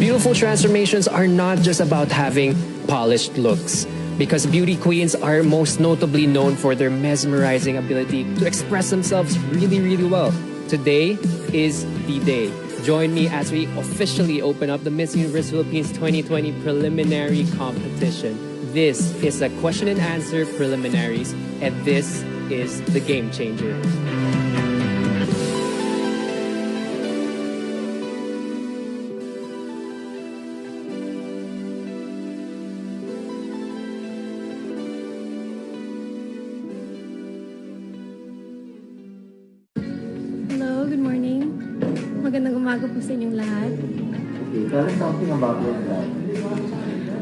beautiful transformations are not just about having polished looks, because beauty queens are most notably known for their mesmerizing ability to express themselves really, really well. Today is the day. Join me as we officially open up the Miss Universe Philippines 2020 preliminary competition. This is a question and answer preliminaries, and this is the game changer. Hello, good morning. Magandang umaga po sa inyong lahat. Okay, tell us something about your brand.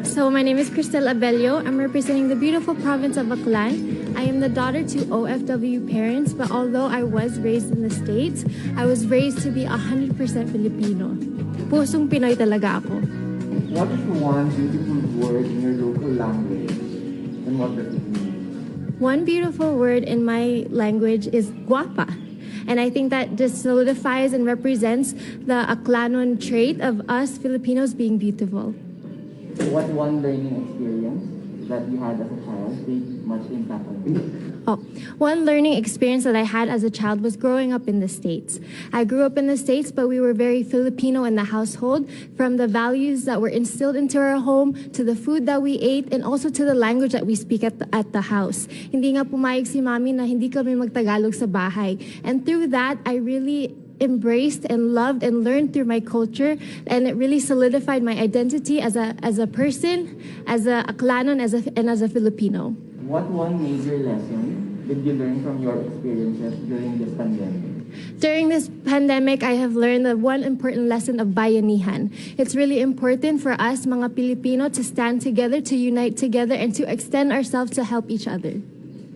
So my name is Cristel Abello. I'm representing the beautiful province of Aklan. I am the daughter to OFW parents, but although I was raised in the States, I was raised to be 100% Filipino. Pusong Pinoy talaga ako. What is one beautiful word in your local language, and what does it mean? One beautiful word in my language is guapa. And I think that just solidifies and represents the Aklanon trait of us Filipinos being beautiful. What one learning experience that you had as a child made much impact on you? One learning experience that I had as a child was growing up in the States. I grew up in the States, but we were very Filipino in the household, from the values that were instilled into our home, to the food that we ate, and also to the language that we speak at the house. Hindi nga pumayag si mami na hindi kami magtagalog sa bahay. And through that, I really embraced and loved and learned through my culture, and it really solidified my identity as a person, as a Aklanon, and as a Filipino. What one major lesson did you learn from your experiences during this pandemic? During this pandemic, I have learned the one important lesson of bayanihan. It's really important for us, mga Pilipino, to stand together, to unite together, and to extend ourselves to help each other.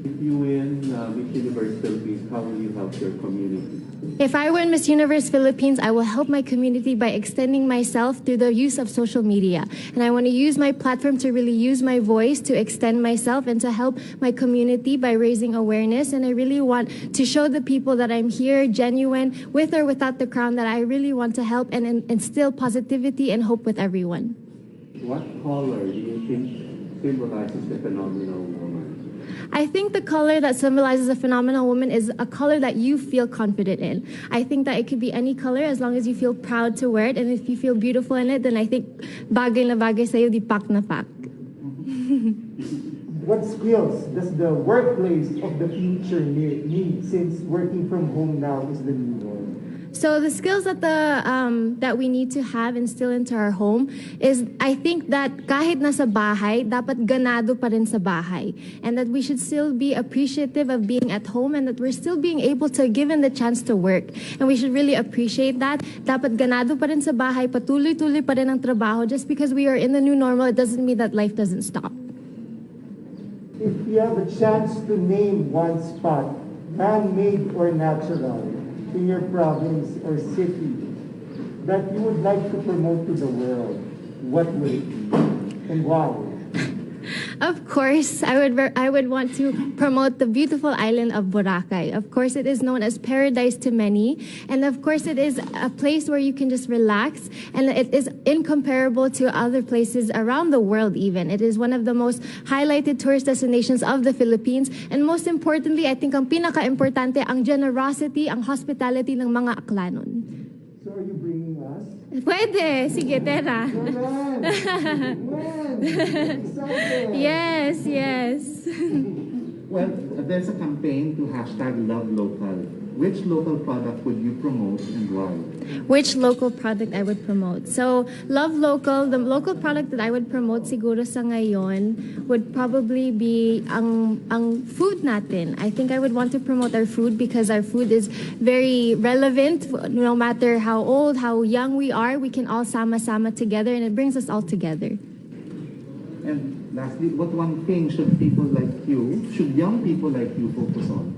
If you win Miss Universe Philippines, how will you help your community? If I win Miss Universe Philippines, I will help my community by extending myself through the use of social media. And I want to use my platform to really use my voice to extend myself and to help my community by raising awareness. And I really want to show the people that I'm here, genuine, with or without the crown, that I really want to help and instill positivity and hope with everyone. What color do you think symbolizes the phenomenal woman? I think the color that symbolizes a phenomenal woman is a color that you feel confident in. I think that it could be any color as long as you feel proud to wear it, and if you feel beautiful in it, then I think bagay na bagay sa'yo, di pak na pak. What skills does the workplace of the future need, since working from home now is the new norm? So the skills that we need to have and instill into our home is, I think that kahit nasa bahay, dapat ganado pa rin sa bahay. And that we should still be appreciative of being at home, and that we're still being able to given the chance to work. And we should really appreciate that. Dapat ganado pa rin sa bahay, patuloy-tuloy pa rin ang trabaho. Just because we are in the new normal, it doesn't mean that life doesn't stop. If you have a chance to name one spot, man-made or natural, in your province or city that you would like to promote to the world, what would it be and why? Of course, I would want to promote the beautiful island of Boracay. Of course, it is known as paradise to many, and of course, it is a place where you can just relax, and it is incomparable to other places around the world even. It is one of the most highlighted tourist destinations of the Philippines, and most importantly, I think ang pinaka-importante, ang generosity, ang hospitality ng mga Aklanon. So are you bringing us? Pwede! Sige, tera. Yes, yes. Well, there's a campaign to #LoveLocal. Which local product would you promote and why? Which local product I would promote? So, Love Local, the local product that I would promote siguro sa ngayon would probably be ang food natin. I think I would want to promote our food because our food is very relevant. No matter how old, how young we are, we can all sama-sama together, and it brings us all together. And lastly, what one thing should young people like you focus on?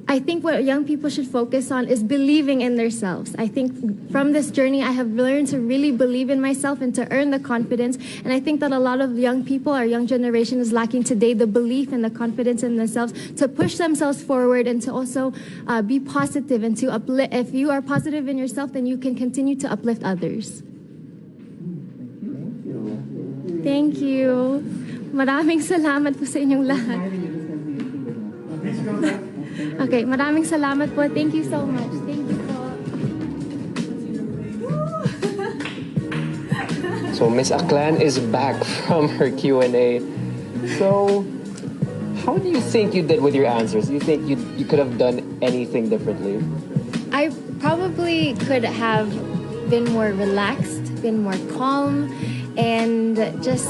I think what young people should focus on is believing in themselves. I think from this journey, I have learned to really believe in myself and to earn the confidence. And I think that a lot of young people, our young generation, is lacking today the belief and the confidence in themselves to push themselves forward and to also be positive and to uplift. If you are positive in yourself, then you can continue to uplift others. Thank you. Maraming salamat po sa inyong lahat. Okay, maraming salamat po. Thank you so much. Thank you po. So Miss Aklan is back from her Q&A. So, how do you think you did with your answers? Do you think you could have done anything differently? I probably could have been more relaxed, been more calm, and just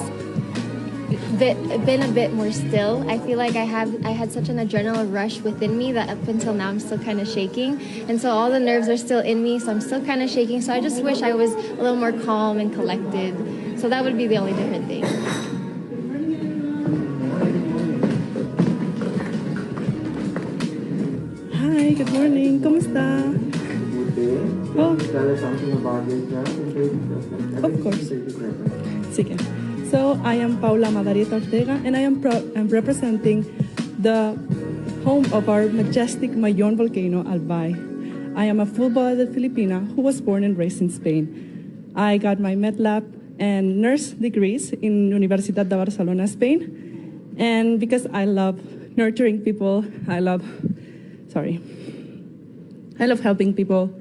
been a bit more still. I feel like I had such an adrenaline rush within me that up until now I'm still kind of shaking, and so all the nerves are still in me, so I'm still kind of shaking. So I just wish I was a little more calm and collected. So that would be the only different thing. Hi, good morning. Kumusta? Good day. Oh. Tell us something about yourself in 30 seconds. Of course. 30 seconds. Sige. So, I am Paula Margarita Ortega, and I'm representing the home of our majestic Mayon volcano, Albay. I am a full-blooded Filipina who was born and raised in Spain. I got my medlab and nurse degrees in Universidad de Barcelona, Spain. And because I love nurturing people, I love helping people.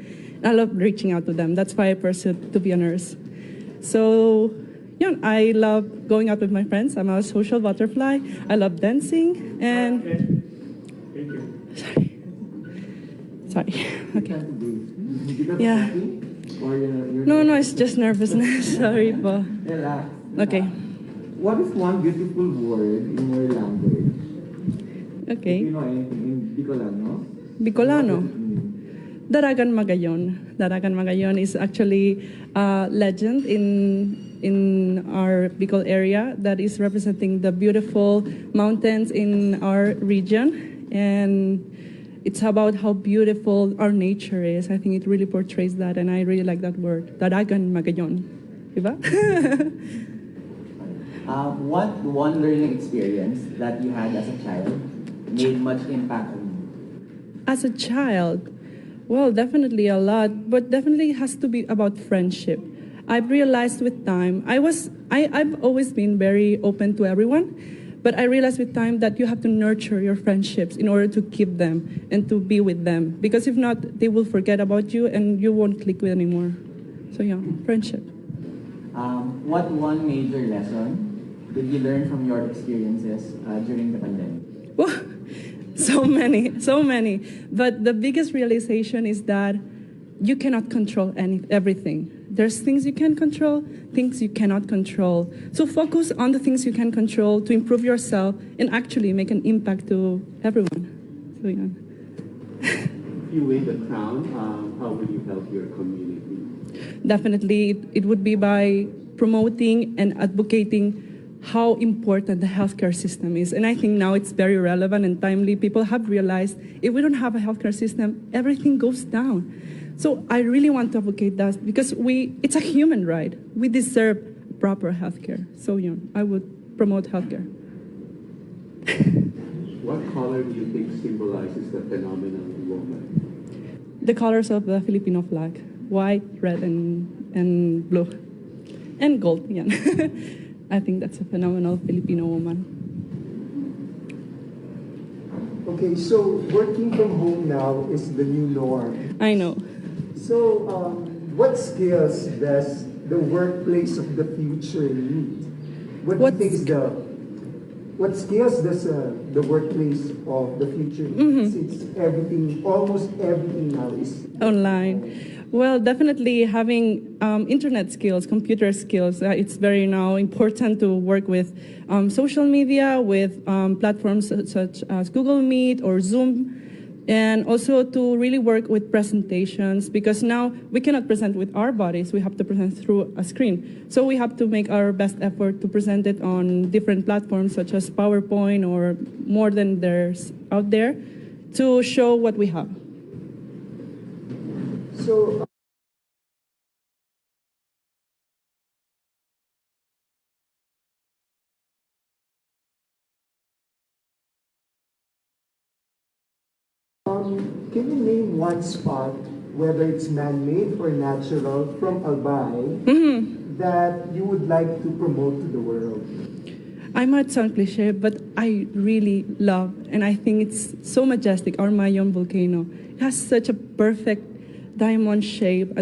I love reaching out to them. That's why I pursued to be a nurse. So, yeah, I love going out with my friends. I'm a social butterfly. I love dancing and... Sorry. Okay. Yeah. No, it's just nervousness. Sorry po. Okay. What is one beautiful word in your language? Okay. You know anything in Bicolano? Bicolano. Daragan Magayon. Daragan Magayon is actually a legend in our Bicol area that is representing the beautiful mountains in our region. And it's about how beautiful our nature is. I think it really portrays that, and I really like that word. Daragan Magayon. Diba? What one learning experience that you had as a child made much impact on you? As a child, well, definitely a lot, but definitely has to be about friendship. I've realized with time, I've always been very open to everyone, but I realized with time that you have to nurture your friendships in order to keep them and to be with them. Because if not, they will forget about you and you won't click with anymore. So yeah, friendship. What one major lesson did you learn from your experiences during the pandemic? Well, so many. But the biggest realization is that you cannot control everything. There's things you can control, things you cannot control. So focus on the things you can control to improve yourself and actually make an impact to everyone. So yeah. If you win the crown, how will you help your community? Definitely, it would be by promoting and advocating how important the healthcare system is. And I think now it's very relevant and timely. People have realized if we don't have a healthcare system, everything goes down. So I really want to advocate that because it's a human right. We deserve proper healthcare. So yeah, I would promote healthcare. What color do you think symbolizes the phenomenon woman? The colors of the Filipino flag: white, red, and blue, and gold. Yeah. I think that's a phenomenal Filipino woman. Okay, so working from home now is the new norm. I know. So, what skills does the workplace of the future need? What skills does the workplace of the future need? Since almost everything now is Online. Well, definitely having internet skills, computer skills. It's very now important to work with social media, with platforms such as Google Meet or Zoom, and also to really work with presentations because now we cannot present with our bodies. We have to present through a screen. So we have to make our best effort to present it on different platforms such as PowerPoint or more than there's out there to show what we have. so. Can you name one spot whether it's man-made or natural, from Albay, that you would like to promote to the world? I might sound cliche, but I really love, and I think it's so majestic, our Mayon volcano. It has such a perfect triangle shape.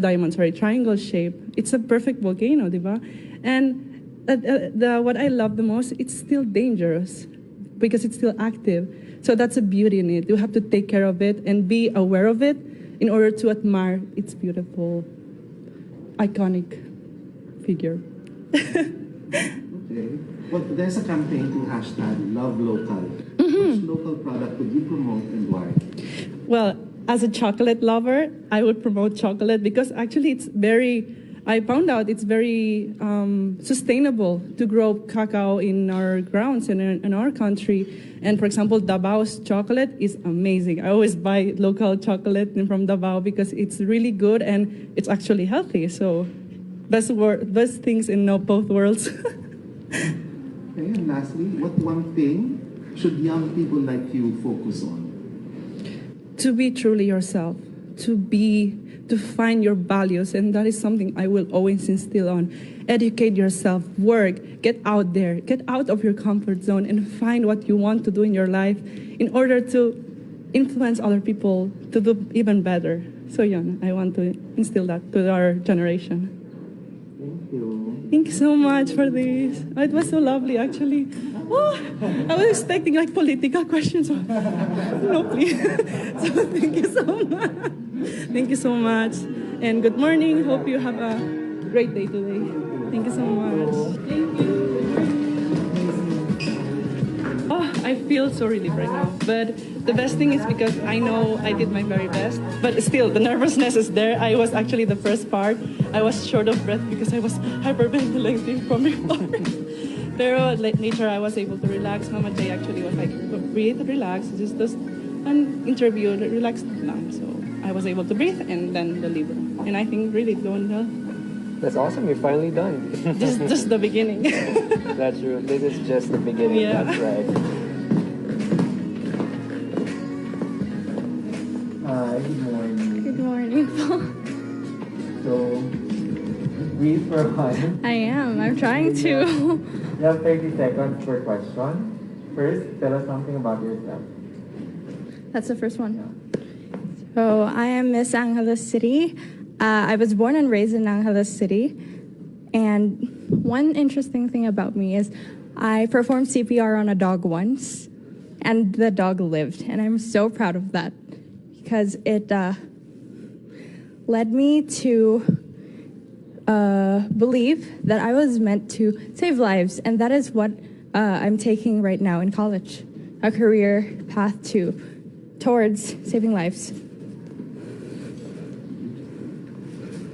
It's a perfect volcano, diba? And what I love the most, it's still dangerous because it's still active. So that's a beauty in it. You have to take care of it and be aware of it in order to admire its beautiful, iconic figure. Okay. Well, there's a campaign to hashtag love local. Which local product would you promote and why? Well, as a chocolate lover, I would promote chocolate because actually I found out it's very sustainable to grow cacao in our grounds and in our country. And for example, Dabao's chocolate is amazing. I always buy local chocolate from Dabao because it's really good and it's actually healthy. So best things in both worlds. Okay, and lastly, what one thing should young people like you focus on? To be truly yourself, to find your values, and that is something I will always instill on. Educate yourself, work, get out there, get out of your comfort zone and find what you want to do in your life in order to influence other people to do even better. So yeah, I want to instill that to our generation. Thank you. Thank you so much for this. Oh, it was so lovely, actually. Oh, I was expecting like political questions. No, please. So thank you so much. Thank you so much. And good morning. Hope you have a great day today. Thank you so much. Thank you. Oh, I feel so relieved right now. But the best thing is because I know I did my very best. But still, the nervousness is there. I was actually the first part. I was short of breath because I was hyperventilating from before. Pero later, I was able to relax. Mama J actually was like, breathe, relax. Just an interview, relax lang. So I was able to breathe and then deliver. And I think really going well. That's awesome. You're finally done. Just the beginning. That's true. This is just the beginning. Yeah. That's right. Good morning. Good morning, Paul. So, breathe for fun. I am. I'm trying to. You have 30 seconds per question. First, tell us something about yourself. That's the first one. So I am Miss Angeles City. I was born and raised in Angeles City. And one interesting thing about me is I performed CPR on a dog once, and the dog lived. And I'm so proud of that because it led me to believe that I was meant to save lives. And that is what I'm taking right now in college, a career path towards saving lives.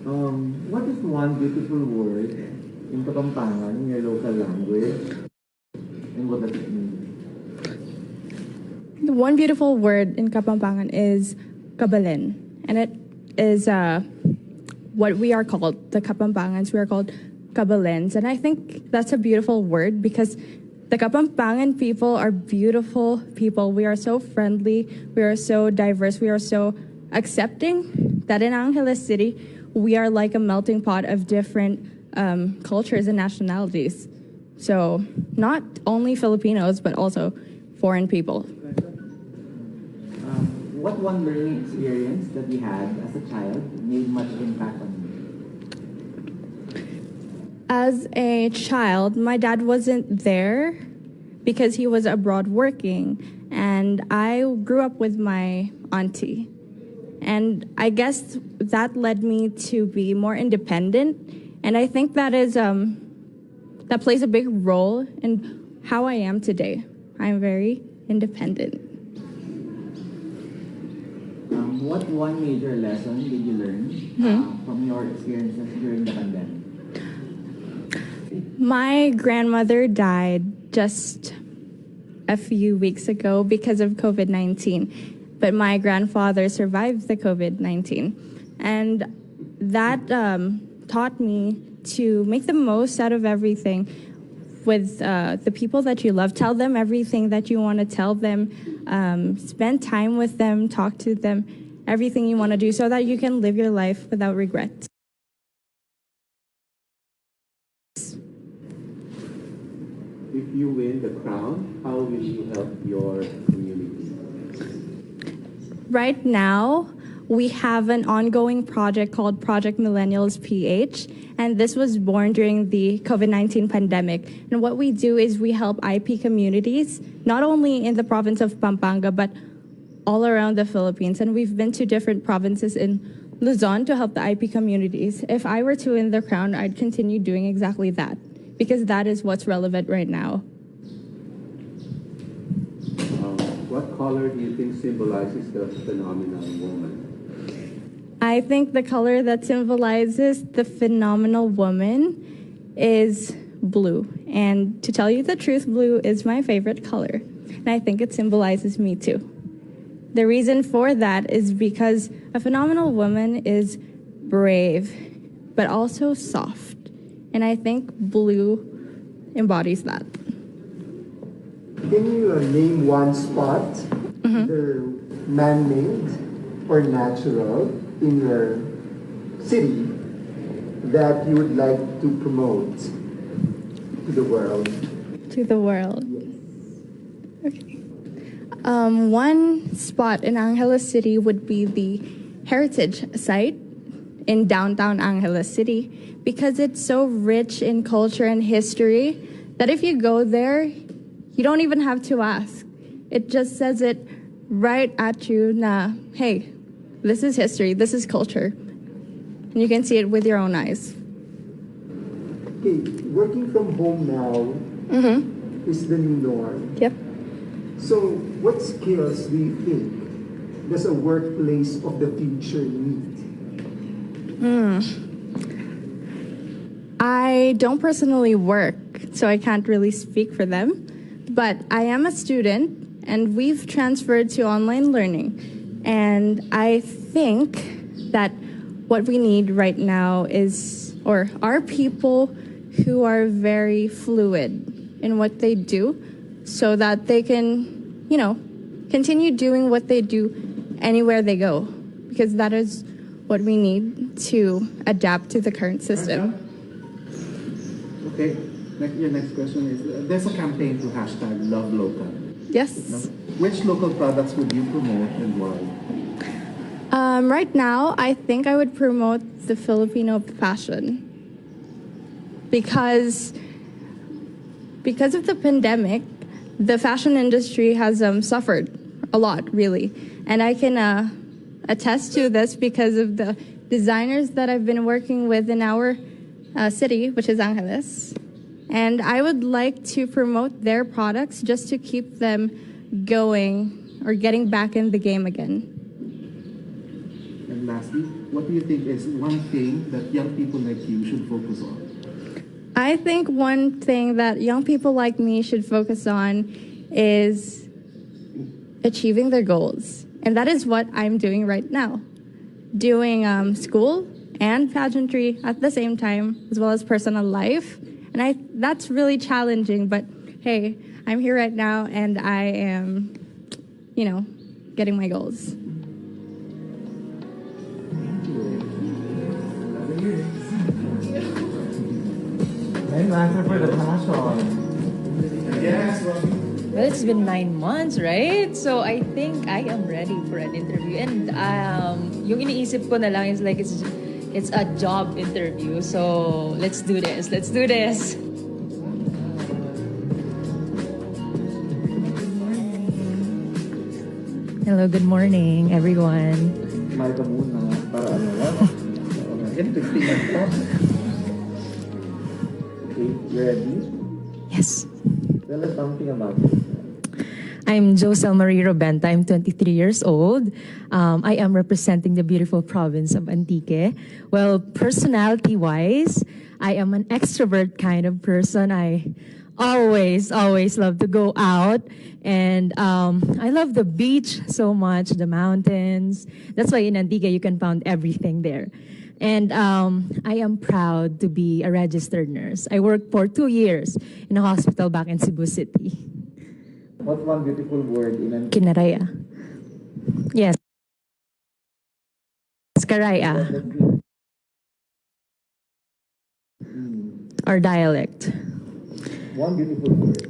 What is one beautiful word in Kapampangan, in your local language? And what does it mean? The one beautiful word in Kapampangan is kabalen, and it is what we are called, the Kapampangans. We are called kabalens, and I think that's a beautiful word because the Kapampangan people are beautiful people. We are so friendly, we are so diverse, we are so accepting that in Angeles City, we are like a melting pot of different cultures and nationalities. So not only Filipinos, but also foreign people. What one learning experience that you had as a child made much impact on you? As a child, my dad wasn't there because he was abroad working, and I grew up with my auntie. And I guess that led me to be more independent, and I think that plays a big role in how I am today. I'm very independent. What one major lesson did you learn from your experiences during the pandemic? My grandmother died just a few weeks ago because of COVID-19, but my grandfather survived the COVID-19. And that taught me to make the most out of everything with the people that you love. Tell them everything that you want to tell them. Spend time with them, talk to them, everything you want to do so that you can live your life without regrets. If you win the crown, how will you help your community? Right now, we have an ongoing project called Project Millennials PH, and this was born during the COVID-19 pandemic. And what we do is we help IP communities, not only in the province of Pampanga, but all around the Philippines. And we've been to different provinces in Luzon to help the IP communities. If I were to win the crown, I'd continue doing exactly that, because that is what's relevant right now. What color do you think symbolizes the phenomenal woman? I think the color that symbolizes the phenomenal woman is blue. And to tell you the truth, blue is my favorite color. And I think it symbolizes me too. The reason for that is because a phenomenal woman is brave, but also soft. And I think blue embodies that. Can you name one spot, either man-made or natural, in your city that you would like to promote to the world? To the world. Yes. Okay. One spot in Angeles City would be the heritage site in downtown Angeles City, because it's so rich in culture and history that if you go there, you don't even have to ask. It just says it right at you na, hey, this is history, this is culture. And you can see it with your own eyes. Okay, working from home now is the new norm. Yep. So what skills do you think does a workplace of the future need? I don't personally work, so I can't really speak for them. But I am a student, and we've transferred to online learning. And I think that what we need right now is, or are people who are very fluid in what they do, so that they can, you know, continue doing what they do anywhere they go, because that is what we need to adapt to the current system. Okay, your next question is, there's a campaign to hashtag Love Local. Yes. Which local products would you promote and why? Right now, I think I would promote the Filipino fashion, because of the pandemic, the fashion industry has suffered a lot, really. And I can attest to this because of the designers that I've been working with in our city, which is Angeles. And I would like to promote their products just to keep them going or getting back in the game again. And lastly, what do you think is one thing that young people like you should focus on? I think one thing that young people like me should focus on is achieving their goals. And that is what I'm doing right now. Doing school and pageantry at the same time, as well as personal life. And that's really challenging, but hey, I'm here right now and I am, getting my goals. And answer for the passion. Yes, Well, it's been 9 months, right? So I think I am ready for an interview. And yung iniisip ko na lang is like it's a job interview. So let's do this. Let's do this. Hello, good morning, everyone. Smile ka muna para ano lang. Interesting ang thought. Okay, ready? Yes. Tell us something about it. I'm Josel Marie Robenta. I'm 23 years old. I am representing the beautiful province of Antique. Well, personality-wise, I am an extrovert kind of person. I always love to go out. And I love the beach so much, the mountains. That's why in Antique, you can find everything there. And I am proud to be a registered nurse. I worked for 2 years in a hospital back in Cebu City. What's one beautiful word in an Kinaraya. Yes. Biscaraya, our dialect. One beautiful word.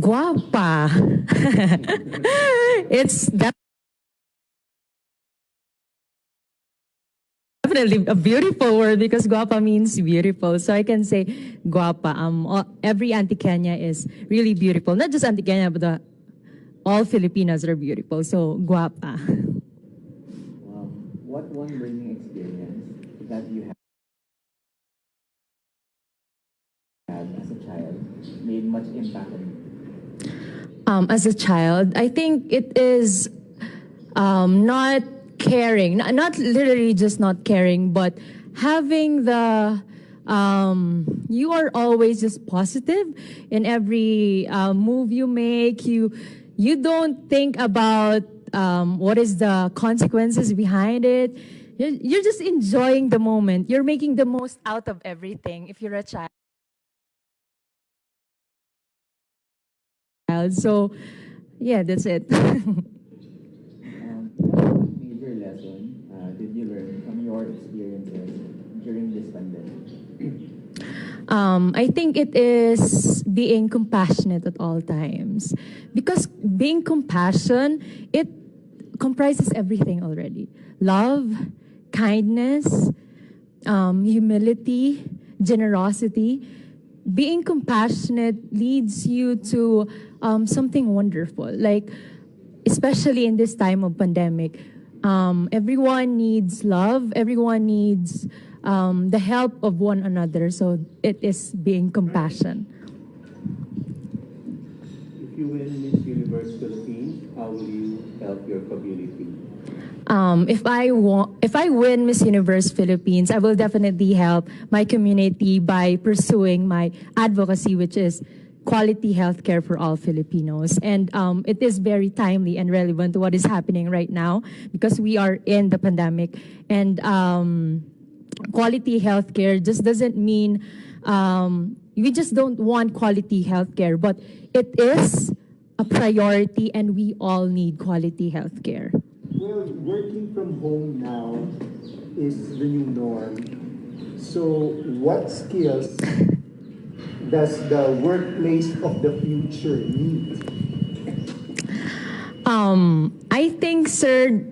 Guapa. It's definitely a beautiful word because guapa means beautiful. So I can say guapa. Every Antiqueña is really beautiful. Not just Antiqueña, but all Filipinas are beautiful. So guapa. What one learning experience that you had as a child made much impact on you? As a child, I think it is not caring, not literally just not caring, but having the you are always just positive in every move you make. You don't think about what is the consequences behind it. You're just enjoying the moment. You're making the most out of everything if you're a child. So, yeah, that's it. What major lesson did you learn from your experiences during this pandemic? I think it is being compassionate at all times. Because being compassion, it comprises everything already. Love, kindness, humility, generosity. Being compassionate leads you to something wonderful. Like, especially in this time of pandemic, everyone needs love. Everyone needs the help of one another. So it is being compassion. If you win Miss Universe Philippines, how will you help your community? If I win Miss Universe Philippines, I will definitely help my community by pursuing my advocacy, which is quality healthcare for all Filipinos. And it is very timely and relevant to what is happening right now because we are in the pandemic. And quality healthcare just doesn't mean we just don't want quality healthcare, but it is a priority and we all need quality healthcare. Well, working from home now is the new norm. So what skills does the workplace of the future need? I think, sir,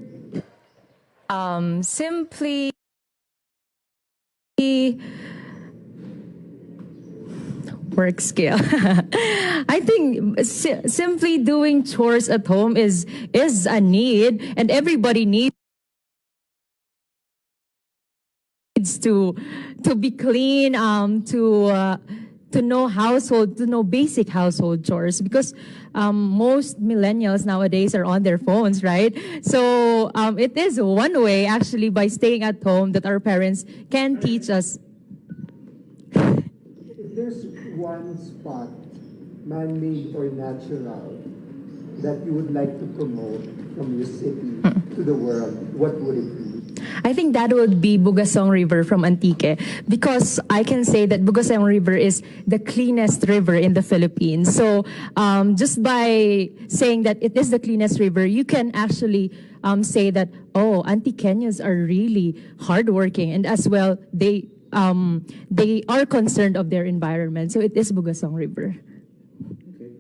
simply work skill. I think simply doing chores at home is a need, and everybody needs to be clean, to know basic household chores because most millennials nowadays are on their phones, right? So it is one way actually by staying at home that our parents can teach us. If there's one spot, man-made or natural, that you would like to promote from your city to the world, what would it be? I think that would be Bugasong River from Antique because I can say that Bugasong River is the cleanest river in the Philippines. So just by saying that it is the cleanest river, you can actually say that, oh, Antiqueños are really hardworking and as well, they are concerned of their environment. So it is Bugasong River. Okay.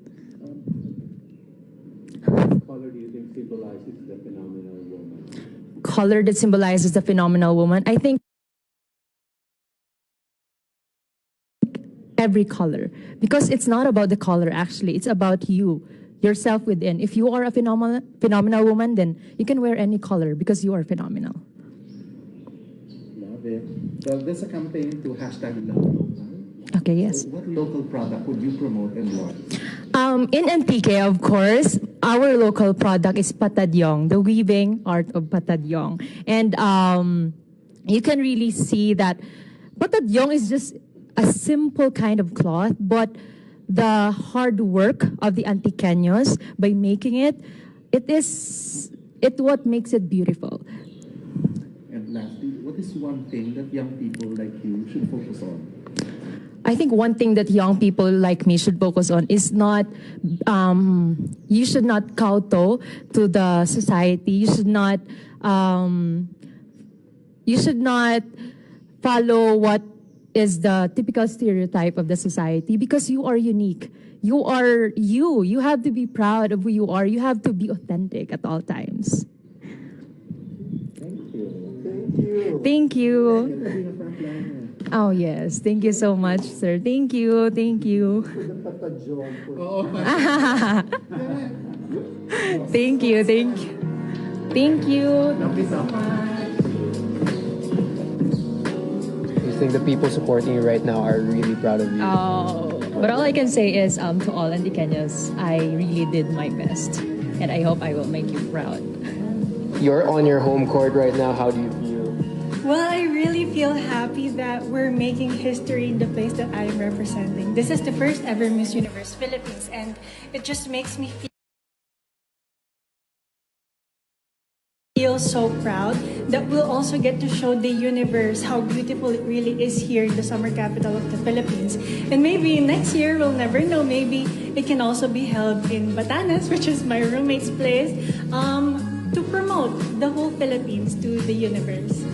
What color do you think symbolizes the phenomenal woman? Color that symbolizes the phenomenal woman. I think every color. Because it's not about the color, actually. It's about you, yourself within. If you are a phenomenal woman, then you can wear any color because you are phenomenal. Love it. Well, there's a campaign to hashtag love local. Okay, yes. So what local product would you promote and why? In Antique, of course, our local product is patadyong, the weaving art of patadyong. And you can really see that patadyong is just a simple kind of cloth, but the hard work of the Antiqueños by making it, it what makes it beautiful. And lastly, what is one thing that young people like you should focus on? I think one thing that young people like me should focus on is not, you should not kowtow to the society. You should not You should not follow what is the typical stereotype of the society, because you are unique. You are you. You have to be proud of who you are. You have to be authentic at all times. Thank you. Thank you. Oh, yes. Thank you so much, sir. Thank you. Thank you. Thank you. Thank you. Thank you. You think the people supporting you right now are really proud of you? Oh, but all I can say is to all Antiqueños, I really did my best. And I hope I will make you proud. You're on your home court right now. How do you feel? Well, I really feel happy that we're making history in the place that I'm representing. This is the first ever Miss Universe Philippines, and it just makes me feel so proud that we'll also get to show the universe how beautiful it really is here in the summer capital of the Philippines. And maybe next year, we'll never know, maybe it can also be held in Batanes, which is my roommate's place, to promote the whole Philippines to the universe.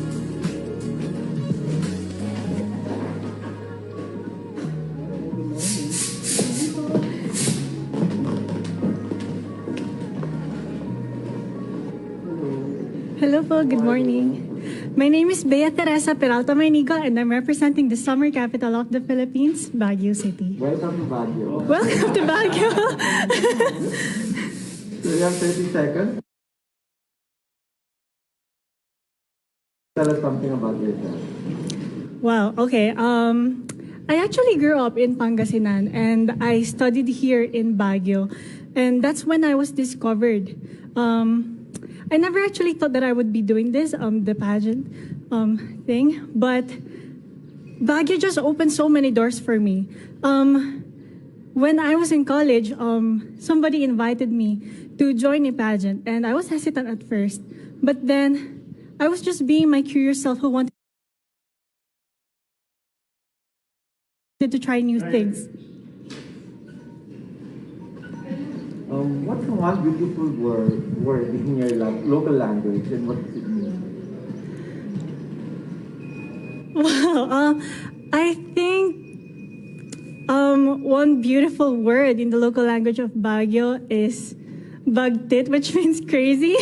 Hello po, good morning. My name is Bea Teresa Peralta Mainigo, and I'm representing the summer capital of the Philippines, Baguio City. Welcome to Baguio. Welcome to Baguio. So you have 30 seconds. Tell us something about yourself. Wow, okay. I actually grew up in Pangasinan, and I studied here in Baguio. And that's when I was discovered. I never actually thought that I would be doing this, the pageant thing, but Baguio just opened so many doors for me. When I was in college, somebody invited me to join a pageant, and I was hesitant at first, but then I was just being my curious self who wanted to try new things. What's one beautiful word in your local language, and what does it mean? Wow, I think one beautiful word in the local language of Baguio is bagtit, which means crazy.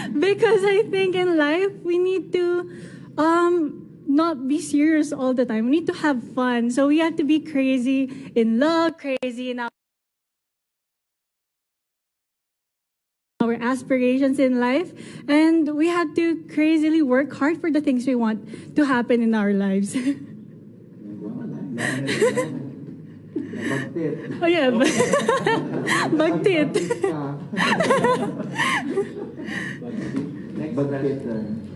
Because I think in life we need to not be serious all the time. We need to have fun. So we have to be crazy in love, crazy in our aspirations in life, and we have to crazily work hard for the things we want to happen in our lives. Oh yeah, bagtit. Next question.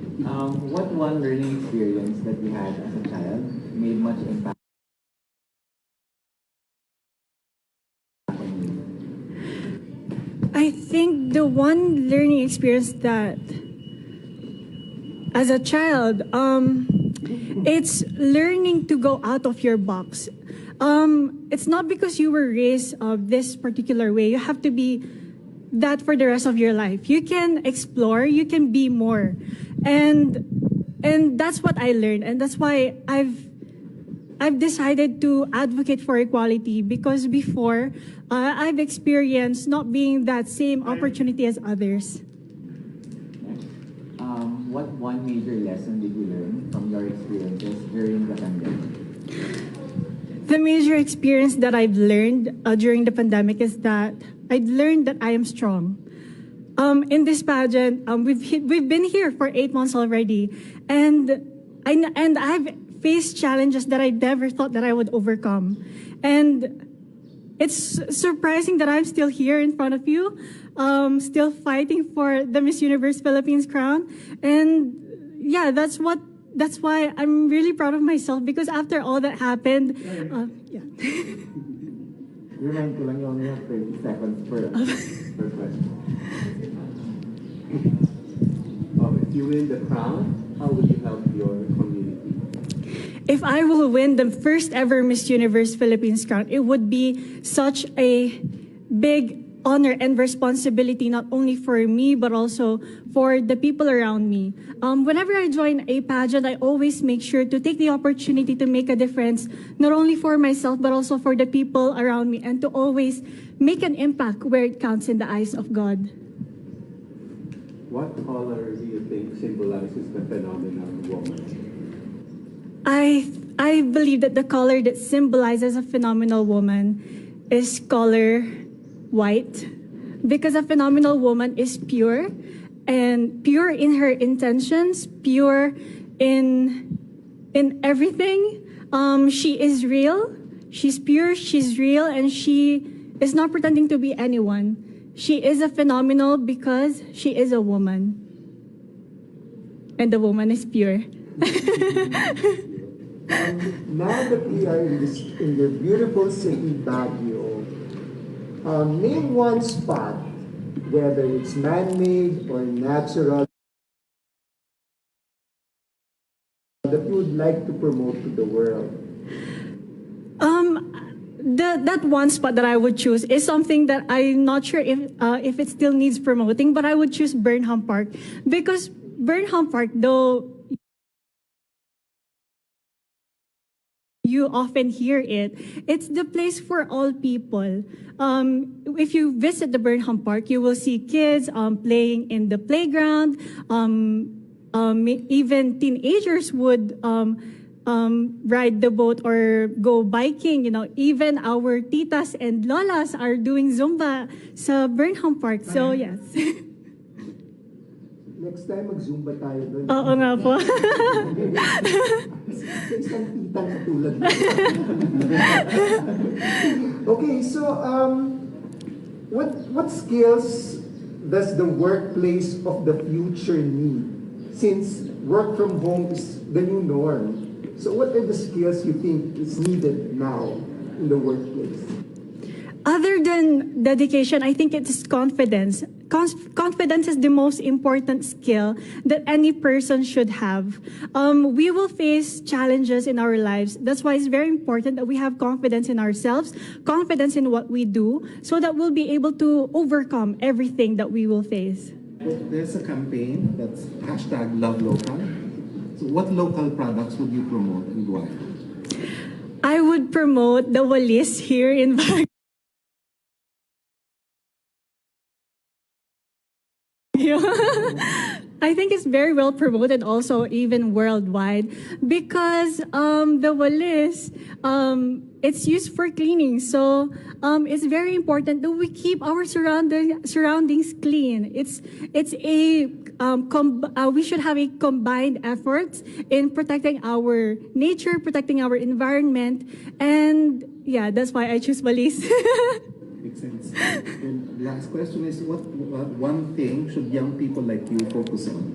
What one learning experience that you had as a child made much impact on you? I think the one learning experience that, as a child, it's learning to go out of your box. It's not because you were raised this particular way. You have to be that for the rest of your life. You can explore, you can be more. And that's what I learned. And that's why I've decided to advocate for equality, because before I've experienced not being that same opportunity as others. What one major lesson did you learn from your experiences during the pandemic? The major experience that I've learned during the pandemic is that I've learned that I am strong. In this pageant, we've been here for 8 months already, and I've faced challenges that I never thought that I would overcome. And it's surprising that I'm still here in front of you, still fighting for the Miss Universe Philippines crown. And yeah, that's why I'm really proud of myself, because after all that happened, yeah. Remind ko lang, you only have 30 seconds per question. If you win the crown, how will you help your community? If I will win the first ever Miss Universe Philippines crown, it would be such a big honor and responsibility, not only for me, but also for the people around me. Whenever I join a pageant, I always make sure to take the opportunity to make a difference, not only for myself, but also for the people around me, and to always make an impact where it counts in the eyes of God. What color do you think symbolizes the phenomenon woman? I believe that the color that symbolizes a phenomenal woman is color white, because a phenomenal woman is pure, and pure in her intentions, pure in everything. She is real. She's pure. She's real, and she is not pretending to be anyone. She is a phenomenal because she is a woman, and the woman is pure. Now that we are in the beautiful city Baguio, name one spot, whether it's man-made or natural, that you would like to promote to the world. That one spot that I would choose is something that I'm not sure if it still needs promoting, but I would choose Burnham Park, because Burnham Park, though you often hear it, it's the place for all people. If you visit the Burnham Park, you will see kids playing in the playground. Even teenagers would ride the boat or go biking. You know, even our titas and lolas are doing Zumba sa Burnham Park. So yes. Next time, mag-Zumba tayo doon. Oo nga po. Sa isang titang katulad mo. Okay, so what skills does the workplace of the future need? Since work from home is the new norm, so what are the skills you think is needed now in the workplace? Other than dedication, I think it's confidence. Confidence is the most important skill that any person should have. We will face challenges in our lives. That's why it's very important that we have confidence in ourselves, confidence in what we do, so that we'll be able to overcome everything that we will face. There's a campaign that's #LoveLocal. So what local products would you promote and why? I would promote the walis here in Baguio. I think it's very well promoted also even worldwide, because the walis, it's used for cleaning. So it's very important that we keep our surroundings clean. We should have a combined effort in protecting our nature, protecting our environment, and yeah, that's why I choose walis. Makes sense. And last question is, what one thing should young people like you focus on?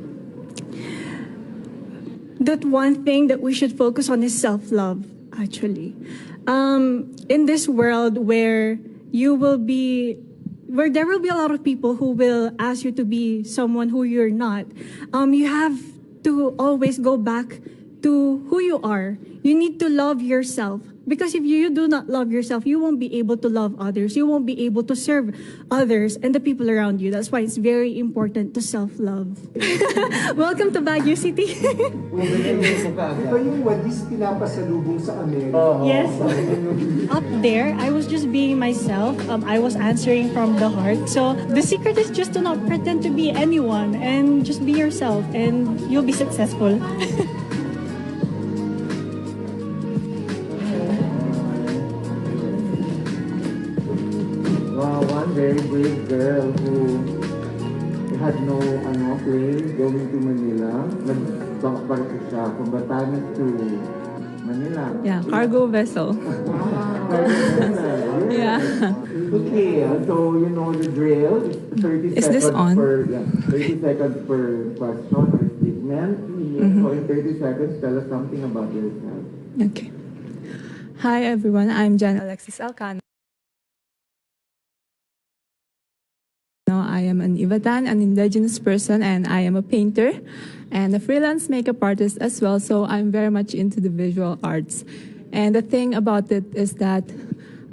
That one thing that we should focus on is self-love, actually. In this world where there will be a lot of people who will ask you to be someone who you're not, you have to always go back to who you are. You need to love yourself. Because if you do not love yourself, you won't be able to love others. You won't be able to serve others and the people around you. That's why it's very important to self-love. Welcome to Baguio City. Ito yung walis pinapasalubong sa Amerika. Yes. Up there, I was just being myself. I was answering from the heart. So the secret is just to not pretend to be anyone and just be yourself, and you'll be successful. Very brave girl who had no plane going to Manila. Nag-barko siya from Batanes to Manila. Yeah, cargo vessel. Yeah. Okay, so you know the drill. 30 Is this on? 30 seconds per question or statement. So in 30 seconds, tell us something about yourself. Okay. Hi everyone, I'm Jan Alexis Alcano. I am an Ivatan, an indigenous person, and I am a painter and a freelance makeup artist as well. So I'm very much into the visual arts. And the thing about it is that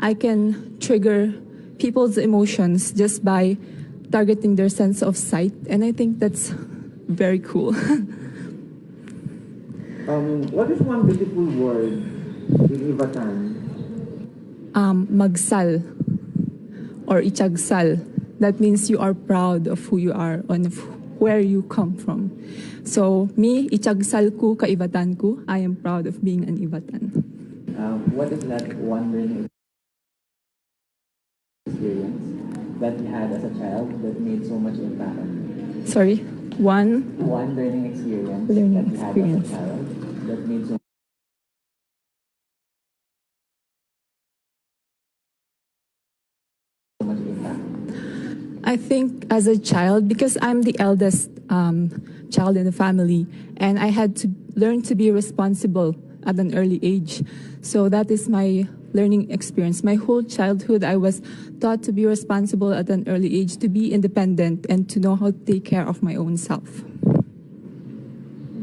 I can trigger people's emotions just by targeting their sense of sight, and I think that's very cool. What is one beautiful word in Ivatan? Magsal or ichagsal. That means you are proud of who you are and of where you come from. So me, ichagsal ko ka Ivatan ko. I am proud of being an Ivatan. What is that one learning experience that you had as a child that made so much impact on you? Sorry, one learning experience that you had as a child that made so much impact. I think as a child, because I'm the eldest child in the family, and I had to learn to be responsible at an early age. So that is my learning experience. My whole childhood, I was taught to be responsible at an early age, to be independent, and to know how to take care of my own self. And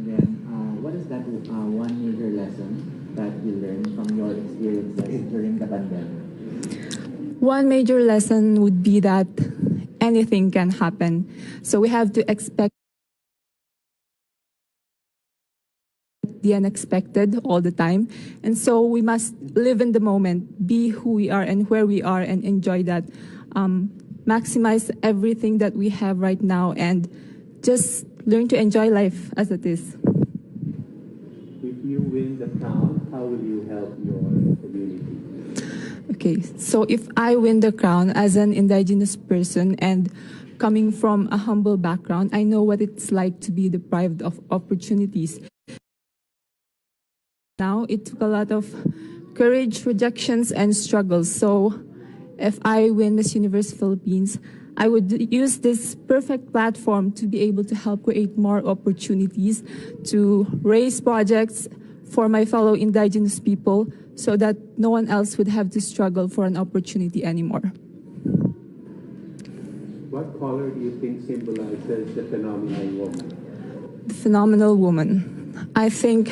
then, what is that one major lesson that you learned from your experiences during the pandemic? One major lesson would be that anything can happen. So we have to expect the unexpected all the time. And so we must live in the moment, be who we are and where we are, and enjoy that. Maximize everything that we have right now and just learn to enjoy life as it is. If you win the crown, how will you help your community? Okay, so if I win the crown as an indigenous person and coming from a humble background, I know what it's like to be deprived of opportunities. Now, it took a lot of courage, rejections, and struggles. So if I win Miss Universe Philippines, I would use this perfect platform to be able to help create more opportunities, to raise projects for my fellow indigenous people so that no one else would have to struggle for an opportunity anymore. What color do you think symbolizes the phenomenal woman? The phenomenal woman. I think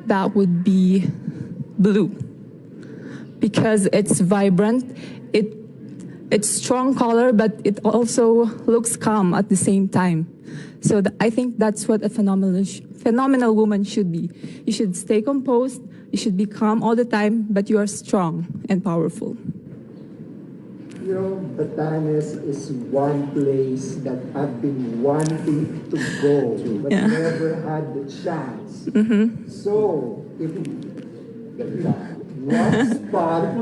that would be blue because it's vibrant. It's strong color, but it also looks calm at the same time. So I think that's what a phenomenal woman should be. You should stay composed, you should be calm all the time, but you are strong and powerful. You know, Batanes is one place that I've been wanting to go, but never had the chance. Mm-hmm. So, if what spot,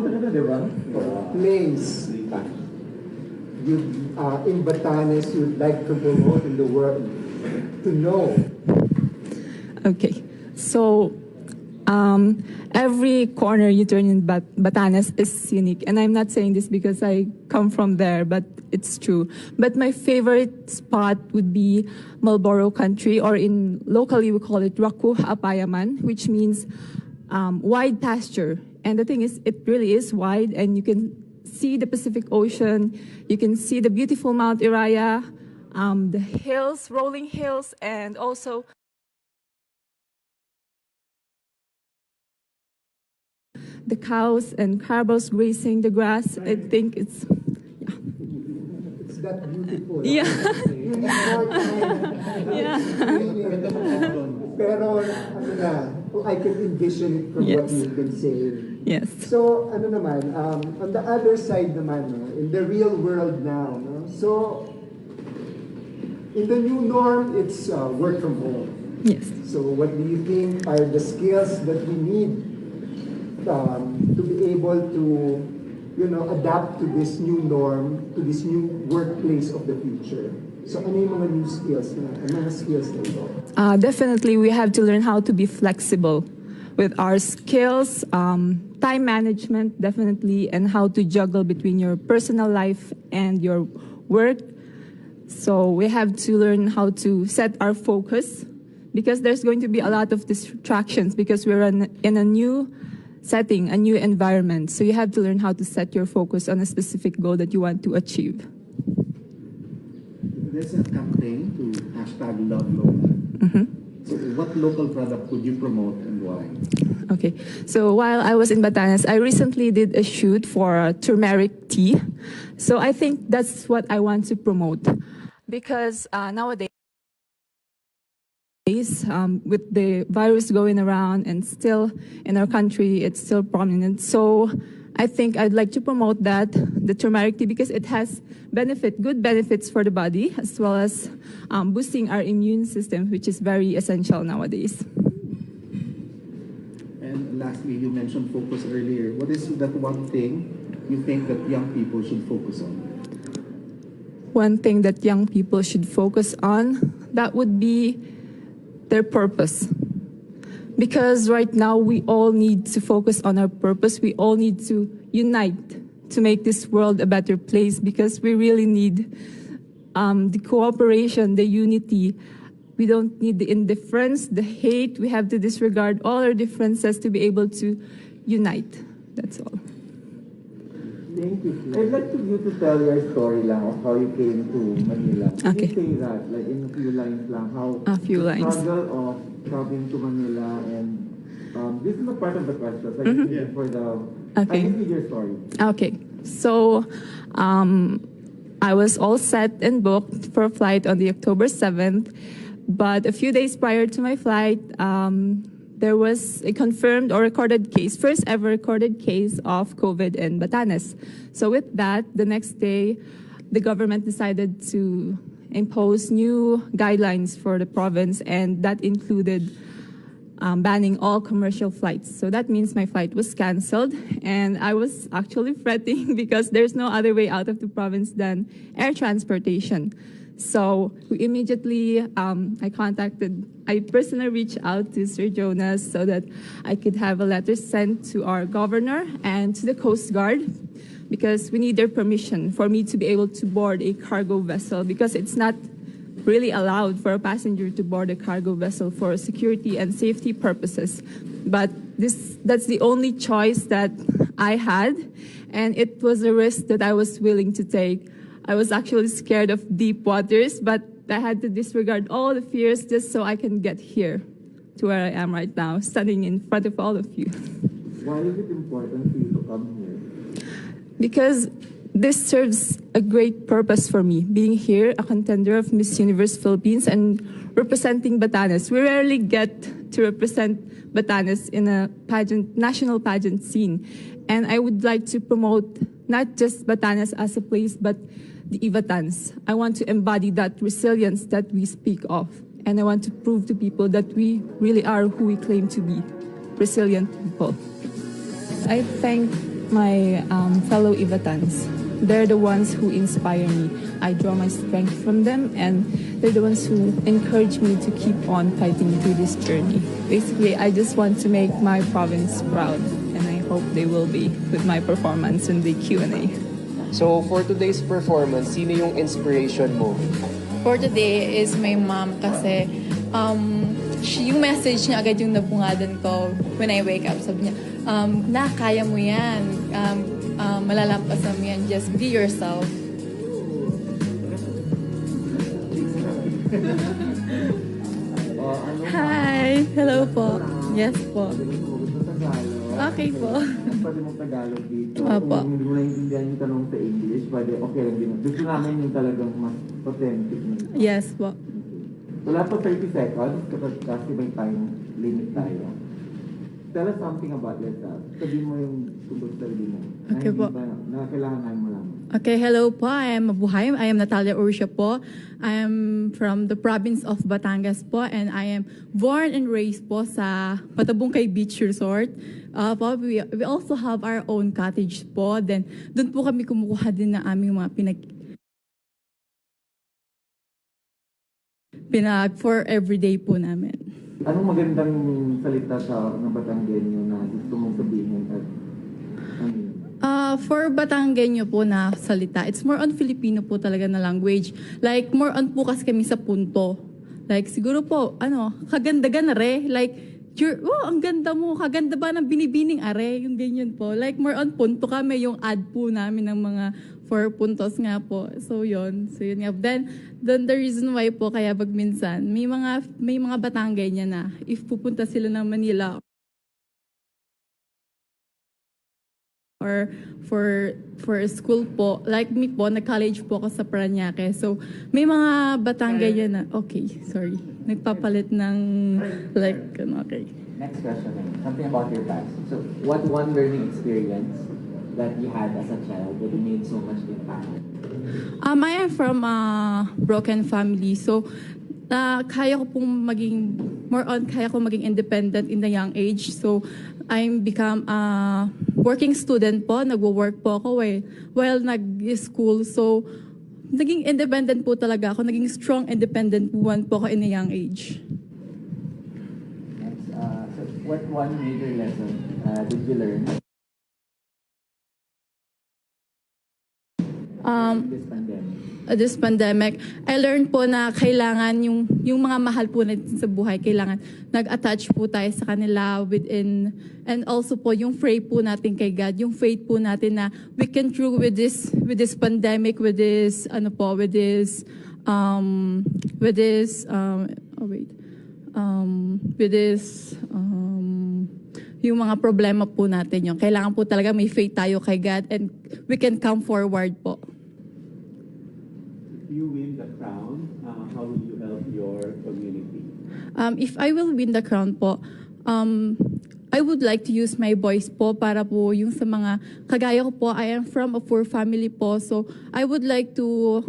place you in Batanes you'd like to promote in the world to know? Okay, so every corner you turn in Batanes is unique. And I'm not saying this because I come from there, but it's true. But my favorite spot would be Marlborough Country, or locally we call it Rakuh Apayaman, which means wide pasture. And the thing is, it really is wide, and you can see the Pacific Ocean, you can see the beautiful Mount Iraya, the hills, rolling hills, and also the cows and carabos grazing the grass. I think it's that beautiful. Yeah. Pero ano na, I can envision it from what you've been saying. Yes. So ano naman, on the other side naman, in the real world now, so in the new norm, it's work from home. Yes. So what do you think are the skills that we need to be able to, adapt to this new norm, to this new workplace of the future? So ano yung mga new skills na ito? Definitely, we have to learn how to be flexible with our skills, time management, definitely, and how to juggle between your personal life and your work. So we have to learn how to set our focus, because there's going to be a lot of distractions because we're in a new setting, a new environment. So you have to learn how to set your focus on a specific goal that you want to achieve. There's a campaign to #LoveLocal. Mm-hmm. So what local product would you promote and why? Okay, so while I was in Batanes, I recently did a shoot for turmeric tea. So I think that's what I want to promote because nowadays, with the virus going around and still in our country, it's still prominent. So I think I'd like to promote that, the turmeric tea, because it has good benefits for the body, as well as boosting our immune system, which is very essential nowadays. And lastly, you mentioned focus earlier. What is that one thing you think that young people should focus on? One thing that young people should focus on, that would be their purpose. Because right now we all need to focus on our purpose. We all need to unite to make this world a better place, because we really need the cooperation, the unity. We don't need the indifference, the hate. We have to disregard all our differences to be able to unite. That's all. Thank you. I'd like you to tell your story lang of how you came to Manila. Okay. Can you say that, like in a few lines lang, how A few the lines. struggle of traveling to Manila, and this is a part of the question. So for the, Okay. I need your story. Okay, so I was all set and booked for a flight on the October 7th, but a few days prior to my flight, there was a confirmed or recorded case, first ever recorded case of COVID in Batanes. So with that, the next day, the government decided to impose new guidelines for the province, and that included banning all commercial flights. So that means my flight was canceled, and I was actually fretting because there's no other way out of the province than air transportation. So we immediately, I personally reached out to Sir Jonas so that I could have a letter sent to our governor and to the Coast Guard, because we need their permission for me to be able to board a cargo vessel, because it's not really allowed for a passenger to board a cargo vessel for security and safety purposes. But that's the only choice that I had, and it was a risk that I was willing to take. I was actually scared of deep waters, but I had to disregard all the fears just so I can get here to where I am right now, standing in front of all of you. Why is it important for you to come here? Because this serves a great purpose for me, being here, a contender of Miss Universe Philippines and representing Batanes. We rarely get to represent Batanes in a national pageant scene. And I would like to promote not just Batanes as a place, but the Ivatans. I want to embody that resilience that we speak of. And I want to prove to people that we really are who we claim to be, resilient people. I thank my fellow Ivatans. They're the ones who inspire me. I draw my strength from them, and they're the ones who encourage me to keep on fighting through this journey. Basically, I just want to make my province proud, and I hope they will be with my performance in the Q&A. So for today's performance, sino yung inspiration mo? For today is my mom, kasi yung message niya agad yung nabungadan ko when I wake up. Sabi niya, kaya mo yan. Malalampasan mo yan. Just be yourself. Hi! Hello po. Yes po. Okay po. Pwede mong Tagalog dito. Opo. Kung hindi mo naiintindihan yung tanong sa English, pwede okay lang din. Gusto namin yung talagang mas authentic. Yes po. Wala pa 30 seconds kasi may time limit tayo. Tell us something about yourself. Sabihin mo yung tungkol sa sarili mo. Okay po. Na kailangan namin malaman. Okay, hello po. I am Mabuhay. I am Natalia Ursia po. I am from the province of Batangas po, and I am born and raised po sa Patabungkay Beach Resort. We also have our own cottage po. Then, doon po kami kumukuha din ng aming mga pinag for everyday po namin. Anong magandang salita sa Batanggenyo na gusto mong sabihin? For Batanggenyo po na salita, it's more on Filipino po talaga na language. Like, more on po kasi kami sa punto. Like, siguro po, kaganda na re. Like, ang ganda mo, kaganda ba ng binibining are? Yung ganyan po. Like, more on punto kami, yung ad po namin ng mga puntos nga po. So yun nga. Then the reason why po kaya pag minsan may mga Batanggay niya na if pupunta sila ng Manila or for school po, like me po, nag-college po ako sa Parañaque. So may mga Batanggay niya na, okay, sorry, nagpapalit ng like, okay. Next question, something about your past. So, what one learning experience that you had as a child that made so much impact? I am from a broken family. So, kaya ko pong maging independent in the young age. So, I'm become a working student po. Nagwo-work po ako while nag-school. So, naging independent po talaga ako. Naging strong, independent woman po ako in a young age. Next, so what one major lesson did you learn this pandemic? I learned po na kailangan yung mga mahal po natin sa buhay, kailangan nag-attach po tayo sa kanila within, and also po yung faith po natin kay God, yung faith po natin na we can through with this pandemic, with this yung mga problema po natin yun. Kailangan po talaga may faith tayo kay God and we can come forward po. If you win the crown, how will you help your community? If I will win the crown po, I would like to use my voice po para po yung sa mga kagaya ko po, I am from a poor family po, so I would like to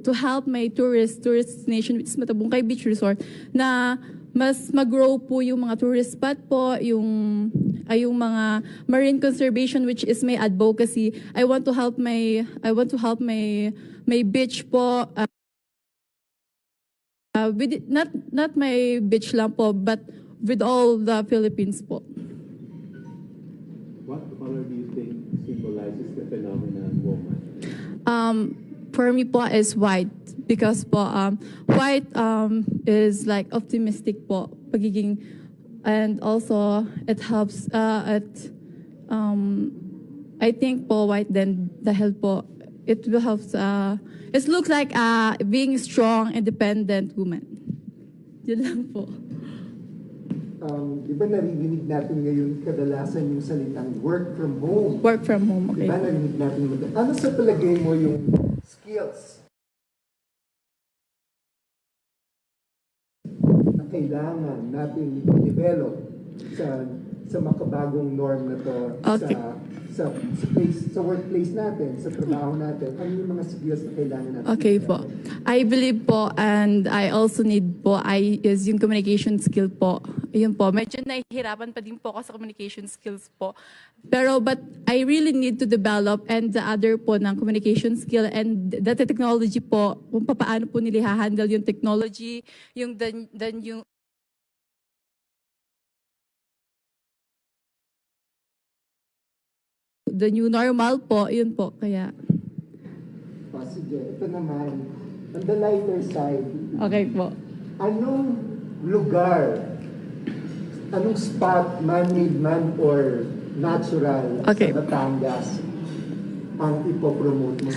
help my tourist destination, which is Matabungkay Beach Resort, na mas mag-grow po yung mga tourist spot po, yung mga marine conservation, which is my advocacy. I want to help my beach po. With not my beach lang po, but with all the Philippines po. What color do you think symbolizes the phenomenon woman? For me po is white, because po white is like optimistic po, pagiging, and also it helps I think po white then dahil po it will help it looks like being strong, independent woman. Yun lang po. Di ba narinig natin ngayon kadalasan yung salitang work from home? Work from home, okay. Di ba narinig natin ano sa palagay mo yung skills na kailangan natin i-develop sa makabagong norm na to, okay, sa workplace natin, sa trabaho natin? Ano yung mga skills na kailangan natin? Okay po. I believe po, and I also need po, is yung communication skill po. Yun po. Medyo nahihirapan pa din po ako sa communication skills po. But I really need to develop and the other po ng communication skill and the technology po, kung paano po nila ha-handle yung technology, yung then yung the new normal po, yun po, kaya. Sige, ito naman, on the lighter side. Okay po. Anong lugar, anong spot, man-made man or natural okay, sa Batangas ang ipopromote mo?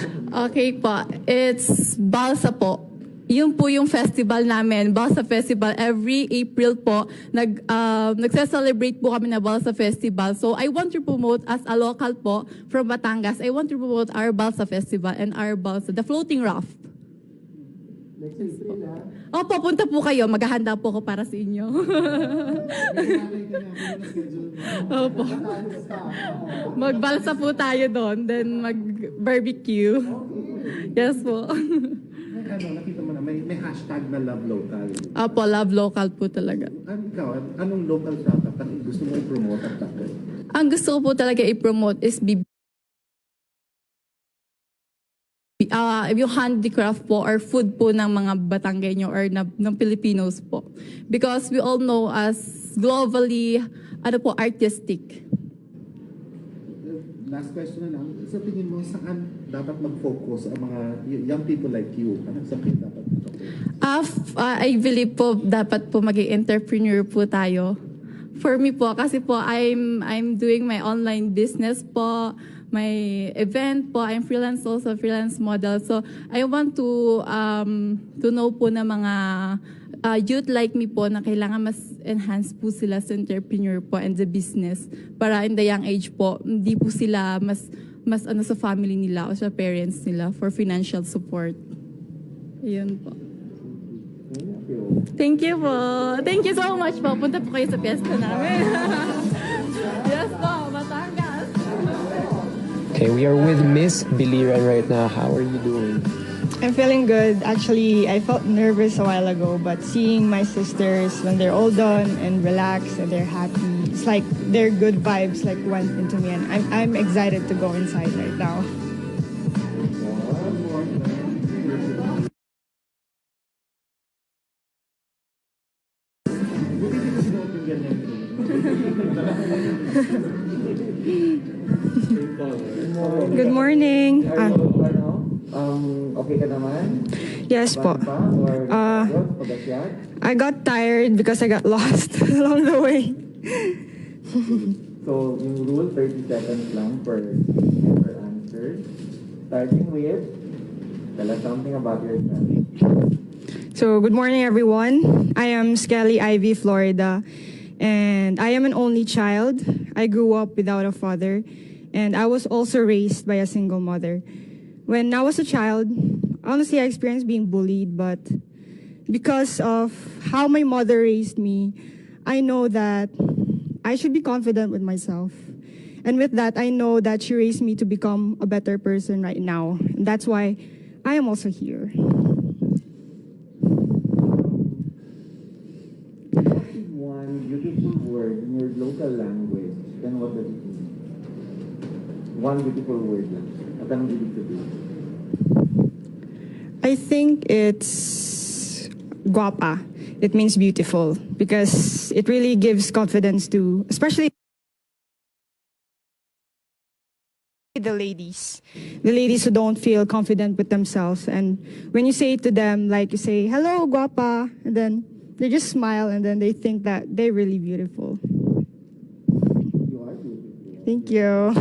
Okay po, it's Balsa po. Yun po yung festival namin, Balsa Festival. Every April po, nagse-celebrate po kami na Balsa Festival. So I want to promote as a local po from Batangas. I want to promote our Balsa Festival and our Balsa, the floating raft. Next April, ha? Opo, punta po kayo. Maghahanda po ako para sa inyo. Opo. Magbalsa po tayo doon, then mag-barbecue. Yes po. Nakita mo na, may hashtag na Love Local. Opo, Love Local po talaga. Ikaw, anong local product ang gusto mo i-promote at bakit? Ang gusto ko po talaga i-promote is yung handicraft po or food po ng mga Batanggenyo or ng Filipinos po. Because we all know as globally, artistic. Last question na lang, sa tingin mo, saan dapat mag-focus ang mga young people like you? Saan kayo dapat mag-focus? I believe po, dapat po maging entrepreneur po tayo for me po, kasi po I'm doing my online business po, my event po, I'm freelance also, freelance model. So I want to know po na mga youth like me po na kailangan mas enhance po sila sa entrepreneur po and the business para in the young age po, hindi po sila mas ano sa family nila o sa parents nila for financial support. Yun po. Thank you po. Thank you so much po. Punta po kayo sa piyesta namin. Yes po, Batangas. Okay, we are with Miss Biliran right now. How are you doing? I'm feeling good. Actually, I felt nervous a while ago, but seeing my sisters when they're all done and relaxed and they're happy, it's like their good vibes like went into me, and I'm excited to go inside right now. Good morning. Okay ka naman? Yes po. I got tired because I got lost along the way. So, yung rule, 30 seconds lang per answer. Starting with, tell us something about yourself. So, good morning, everyone. I am Skelly Ivy, Florida, and I am an only child. I grew up without a father, and I was also raised by a single mother. When I was a child, honestly, I experienced being bullied, but because of how my mother raised me, I know that I should be confident with myself. And with that, I know that she raised me to become a better person right now. And that's why I am also here. What is one beautiful word in your local language? Then what does it mean? One beautiful word lang. At anong ibig sabihin? I think it's guapa. It means beautiful because it really gives confidence to, especially the ladies who don't feel confident with themselves. And when you say it to them, like you say, hello, guapa, and then they just smile and then they think that they're really beautiful. You are beautiful. Thank you.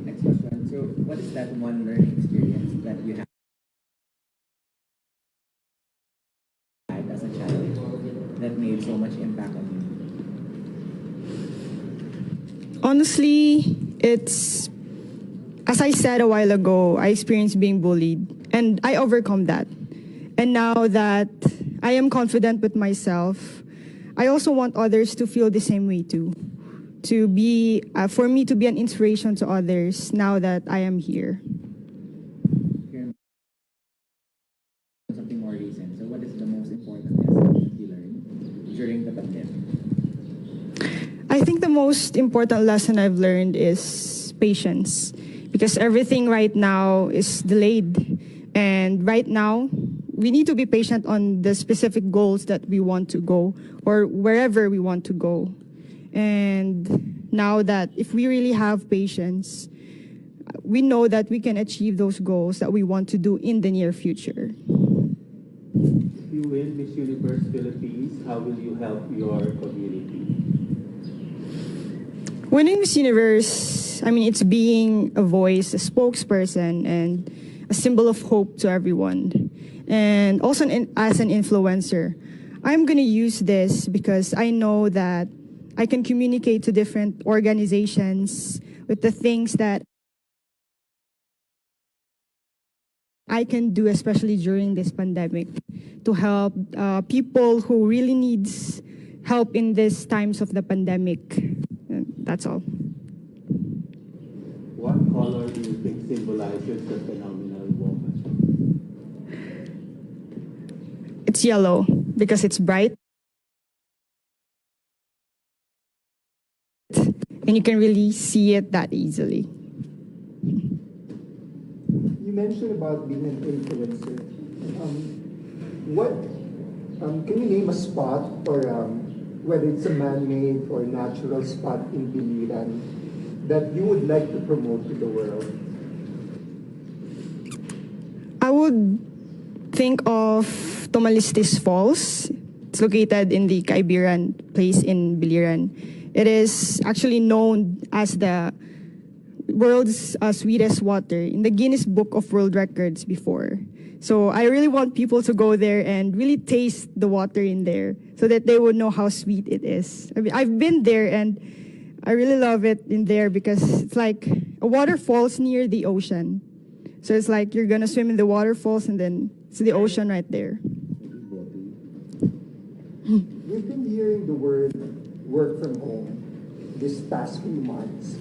Next question. So, what is that one learning experience that you had as a child that made so much impact on you? Honestly, it's, as I said a while ago, I experienced being bullied and I overcome that. And now that I am confident with myself, I also want others to feel the same way too. To be, for me to be an inspiration to others now that I am here. Something more recent. So what is the most important lesson that you learned during the pandemic? I think the most important lesson I've learned is patience, because everything right now is delayed. And right now, we need to be patient on the specific goals that we want to go or wherever we want to go. And now that if we really have patience, we know that we can achieve those goals that we want to do in the near future. If you win Miss Universe Philippines, how will you help your community? Winning Miss Universe, I mean, it's being a voice, a spokesperson, and a symbol of hope to everyone. And also as an influencer, I'm going to use this because I know that I can communicate to different organizations with the things that I can do, especially during this pandemic, to help people who really needs help in these times of the pandemic. That's all. What color do you think symbolizes the phenomenal woman? It's yellow because it's bright. And you can really see it that easily. You mentioned about being an influencer. Can you name a spot or whether it's a man-made or natural spot in Biliran that you would like to promote to the world? I would think of Tomalistis Falls. It's located in the Kaibiran place in Biliran. It is actually known as the world's sweetest water in the Guinness Book of World Records before. So I really want people to go there and really taste the water in there so that they would know how sweet it is. I mean, I've been there and I really love it in there because it's like a waterfalls near the ocean. So it's like you're gonna swim in the waterfalls and then it's the ocean right there. We've been hearing the word work from home this past few months.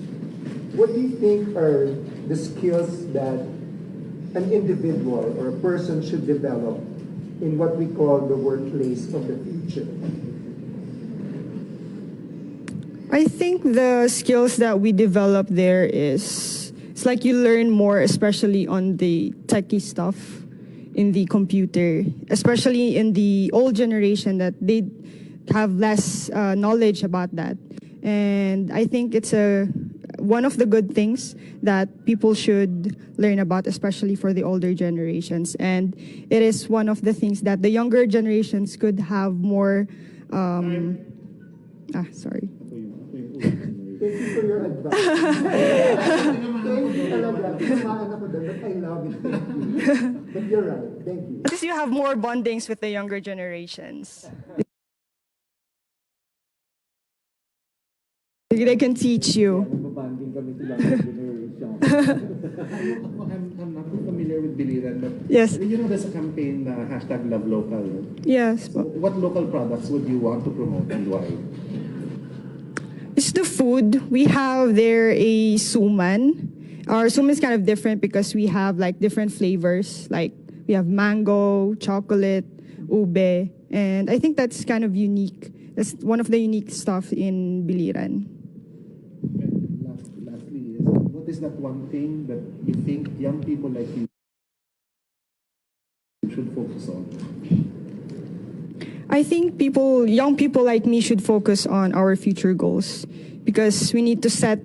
What do you think are the skills that an individual or a person should develop in what we call the workplace of the future? I think the skills that we develop there is, it's like you learn more, especially on the techie stuff in the computer, especially in the old generation that they have less knowledge about that. And I think it's one of the good things that people should learn about, especially for the older generations. And it is one of the things that the younger generations could have more. Sorry. Thank you for your advice. Thank you talaga. Tumaan ako doon, but I love it. Thank you. But you're right. Thank you. At least you have more bondings with the younger generations. They can teach you. I'm not familiar with Biliran, but yes. You know there's a campaign, hashtag Love Local. Yes. So what local products would you want to promote and why? It's the food. We have there a suman. Our suman is kind of different because we have like different flavors. Like we have mango, chocolate, ube, and I think that's kind of unique. That's one of the unique stuff in Biliran. Lastly, what is that one thing that you think young people like you should focus on? I think young people like me should focus on our future goals because we need to set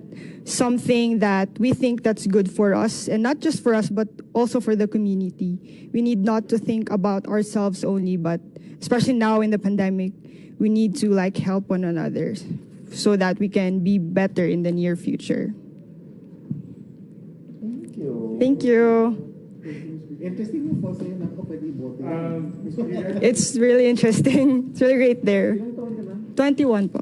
something that we think that's good for us, and not just for us, but also for the community. We need not to think about ourselves only, but especially now in the pandemic, we need to like help one another so that we can be better in the near future. Thank you. Thank you. Interesting po sa'yo na ako pwede ibote. It's really interesting. It's really great there. 21 po.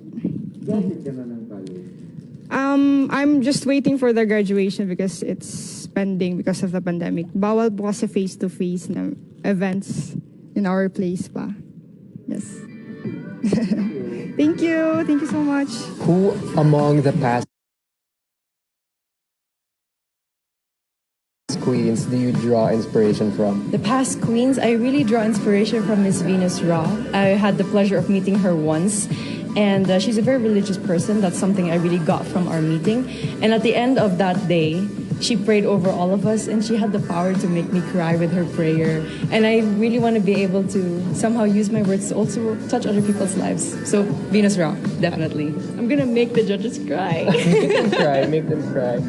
I'm just waiting for the graduation because it's pending because of the pandemic. Bawal po kasi face-to-face na events in our place pa. Yes. Thank you. Thank you so much. Who among the past queens do you draw inspiration from? The past queens, I really draw inspiration from Miss Venus Ra. I had the pleasure of meeting her once, and she's a very religious person. That's something I really got from our meeting. And at the end of that day, she prayed over all of us, and she had the power to make me cry with her prayer. And I really want to be able to somehow use my words to also touch other people's lives. So Venus Ra, definitely. I'm gonna make the judges cry. Make them cry. Make them cry.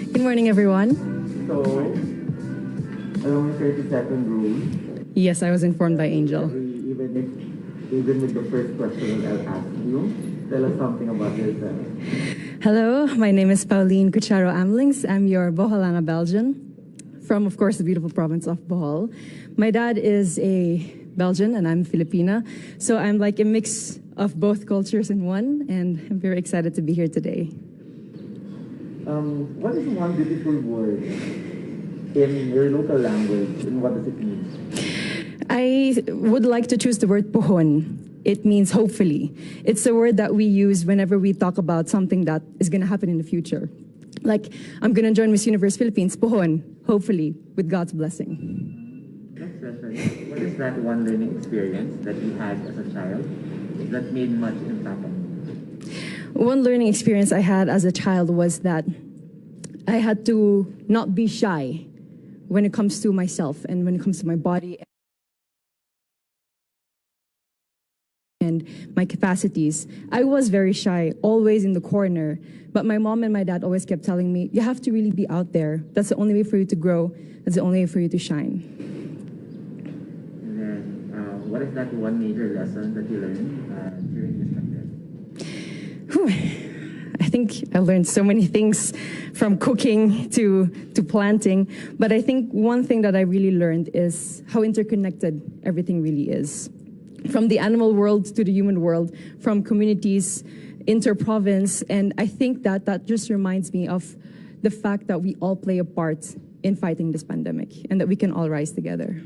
Good morning, everyone. So, along with 30-second rule. Yes, I was informed by Angel. Even with the first question I'll ask you, tell us something about yourself. Hello, my name is Pauline Cucharo Amlings. I'm your Boholana Belgian from, of course, the beautiful province of Bohol. My dad is a Belgian and I'm Filipina, so I'm like a mix of both cultures in one, and I'm very excited to be here today. What is one beautiful word in your local language, and what does it mean? I would like to choose the word pohon. It means hopefully. It's a word that we use whenever we talk about something that is going to happen in the future. Like, I'm going to join Miss Universe Philippines, pohon, hopefully, with God's blessing. Next question. What is that one learning experience that you had as a child that made much impact on you? One learning experience I had as a child was that I had to not be shy when it comes to myself and when it comes to my body and my capacities. I was very shy, always in the corner. But my mom and my dad always kept telling me, you have to really be out there. That's the only way for you to grow. That's the only way for you to shine. And then, what is that one major lesson that you learned during this pandemic? I think I learned so many things from cooking to planting. But I think one thing that I really learned is how interconnected everything really is. From the animal world to the human world, from communities, inter-province. And I think that just reminds me of the fact that we all play a part in fighting this pandemic and that we can all rise together.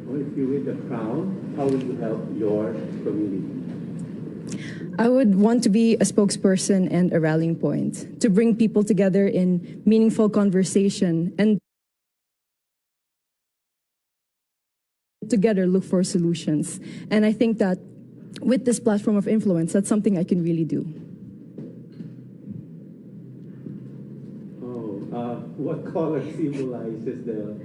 Well, if you win the crown, how will you help your community? I would want to be a spokesperson and a rallying point to bring people together in meaningful conversation and together look for solutions. And I think that with this platform of influence, that's something I can really do. What color symbolizes the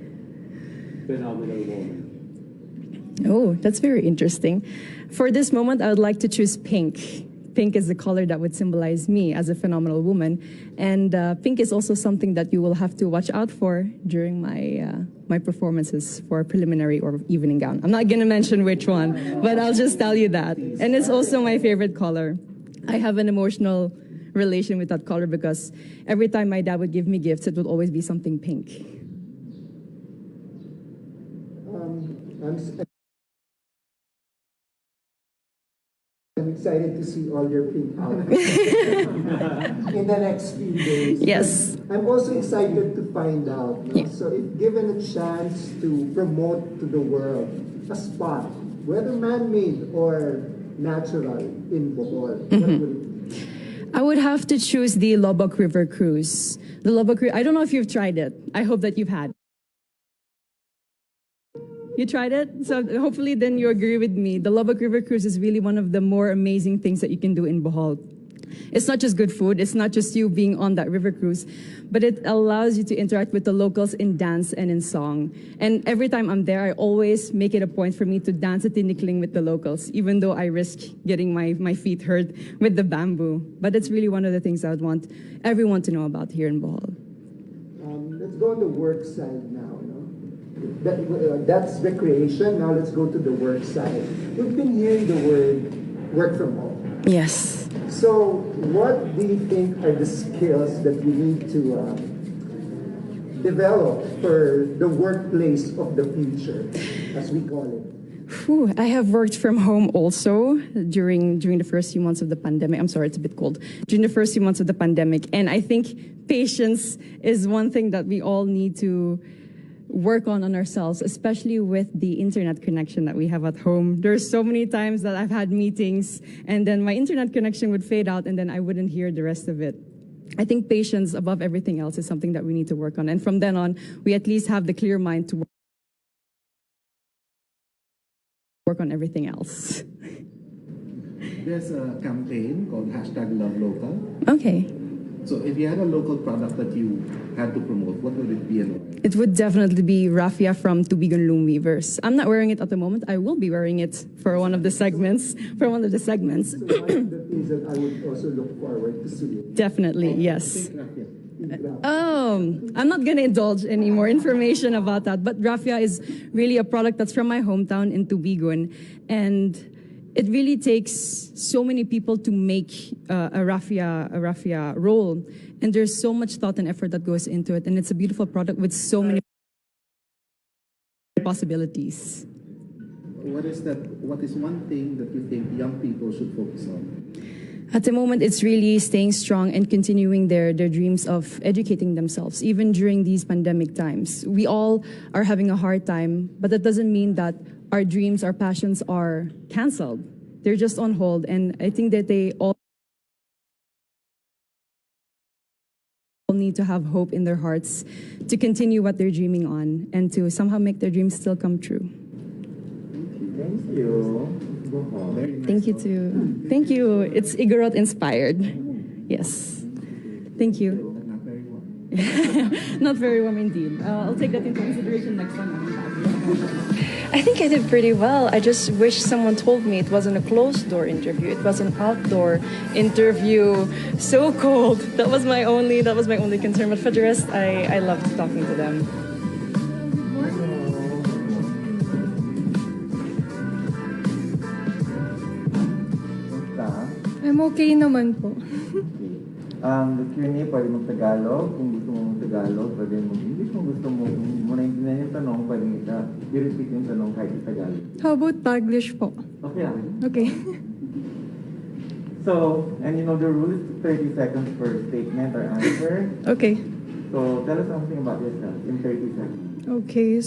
phenomenal woman? Oh, that's very interesting. For this moment, I would like to choose pink. Pink is the color that would symbolize me as a phenomenal woman. And pink is also something that you will have to watch out for during my performances for preliminary or evening gown. I'm not going to mention which one, but I'll just tell you that. And it's also my favorite color. I have an emotional relation with that color because every time my dad would give me gifts, it would always be something pink. I'm excited to see all your pink outfits in the next few days. Yes. I'm also excited to find out. No? Yeah. So if given a chance to promote to the world a spot, whether man-made or natural in Bohol, what would it be? I would have to choose the Lobok River Cruise. The Lobok River, I don't know if you've tried it. I hope that you've had. You tried it? So hopefully then you agree with me. The Lobok River Cruise is really one of the more amazing things that you can do in Bohol. It's not just good food. It's not just you being on that river cruise, but it allows you to interact with the locals in dance and in song. And every time I'm there, I always make it a point for me to dance at tinikling with the locals, even though I risk getting my feet hurt with the bamboo. But it's really one of the things I would want everyone to know about here in Bohol. Let's go on the work side now. That's recreation. Now let's go to the work side. We've been hearing the word work from home. Yes. So what do you think are the skills that we need to develop for the workplace of the future, as we call it? I have worked from home also during the first few months of the pandemic. I'm sorry, it's a bit cold. During the first few months of the pandemic. And I think patience is one thing that we all need to work on ourselves, especially with the internet connection that we have at home. There's so many times that I've had meetings and then my internet connection would fade out and then I wouldn't hear the rest of it. I think patience above everything else is something that we need to work on. And from then on, we at least have the clear mind to work on everything else. There's a campaign called #LoveLocal. Okay. So if you had a local product that you had to promote, what would it be and why? It would definitely be raffia from Tubigon Loom Weavers. I'm not wearing it at the moment. I will be wearing it for one of the segments. So one of the things that I would also look forward to seeing. Definitely, yes. I'm not going to indulge any more information about that, but raffia is really a product that's from my hometown in Tubigon, and it really takes so many people to make a raffia roll, and there's so much thought and effort that goes into it, and it's a beautiful product with so many possibilities. What is one thing that you think young people should focus on? At the moment, it's really staying strong and continuing their dreams of educating themselves, even during these pandemic times. We all are having a hard time, but that doesn't mean that our dreams, our passions are canceled. They're just on hold, and I think that they all need to have hope in their hearts to continue what they're dreaming on and to somehow make their dreams still come true. Thank you. Thank you too. Thank you. It's Igorot inspired. Yes. Thank you. Not very warm indeed. I'll take that into consideration next time I'm back. I think I did pretty well. I just wish someone told me it wasn't a closed door interview. It was an outdoor interview. So cold. That was my only concern. But for the rest, I loved talking to them. I'm okay naman po. The Q&A, pwede mag-Tagalog. Kung gusto mo mag-Tagalog, pwede mag-English. Kung gusto mo, kung mo naintindihan yung tanong, pwede i-repeat yung tanong kahit i-Tagalog. How about Taglish po? Okay. Okay. So, and you know the rule is 30 seconds per statement or answer. Okay. So, tell us something about yourself in 30 seconds. Okay.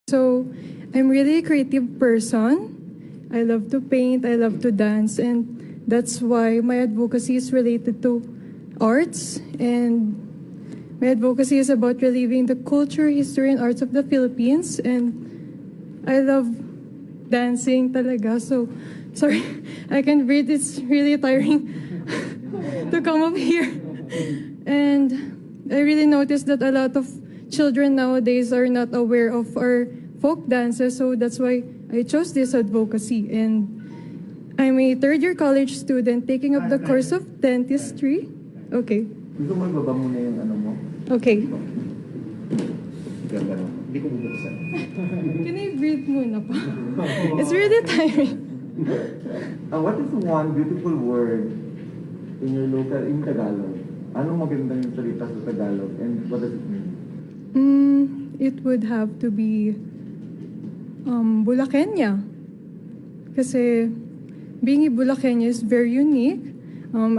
So, I'm really a creative person. I love to paint, I love to dance, and that's why my advocacy is related to arts, and my advocacy is about reliving the culture, history, and arts of the Philippines, and I love dancing talaga. So, sorry, I can't breathe. It's really tiring to come up here. And I really noticed that a lot of children nowadays are not aware of our folk dances, so that's why I chose this advocacy. And I'm a third-year college student taking up the course of dentistry. Okay. Gusto mo ibaba muna yung ano mo? Okay. Hindi ko bubuksan. Can I breathe muna pa? It's really tiring. What is one beautiful word in your local, in Tagalog? Anong magandang yung salita sa Tagalog, and what does it mean? It would have to be Bulakenya. Kasi being a Bulakenya is very unique.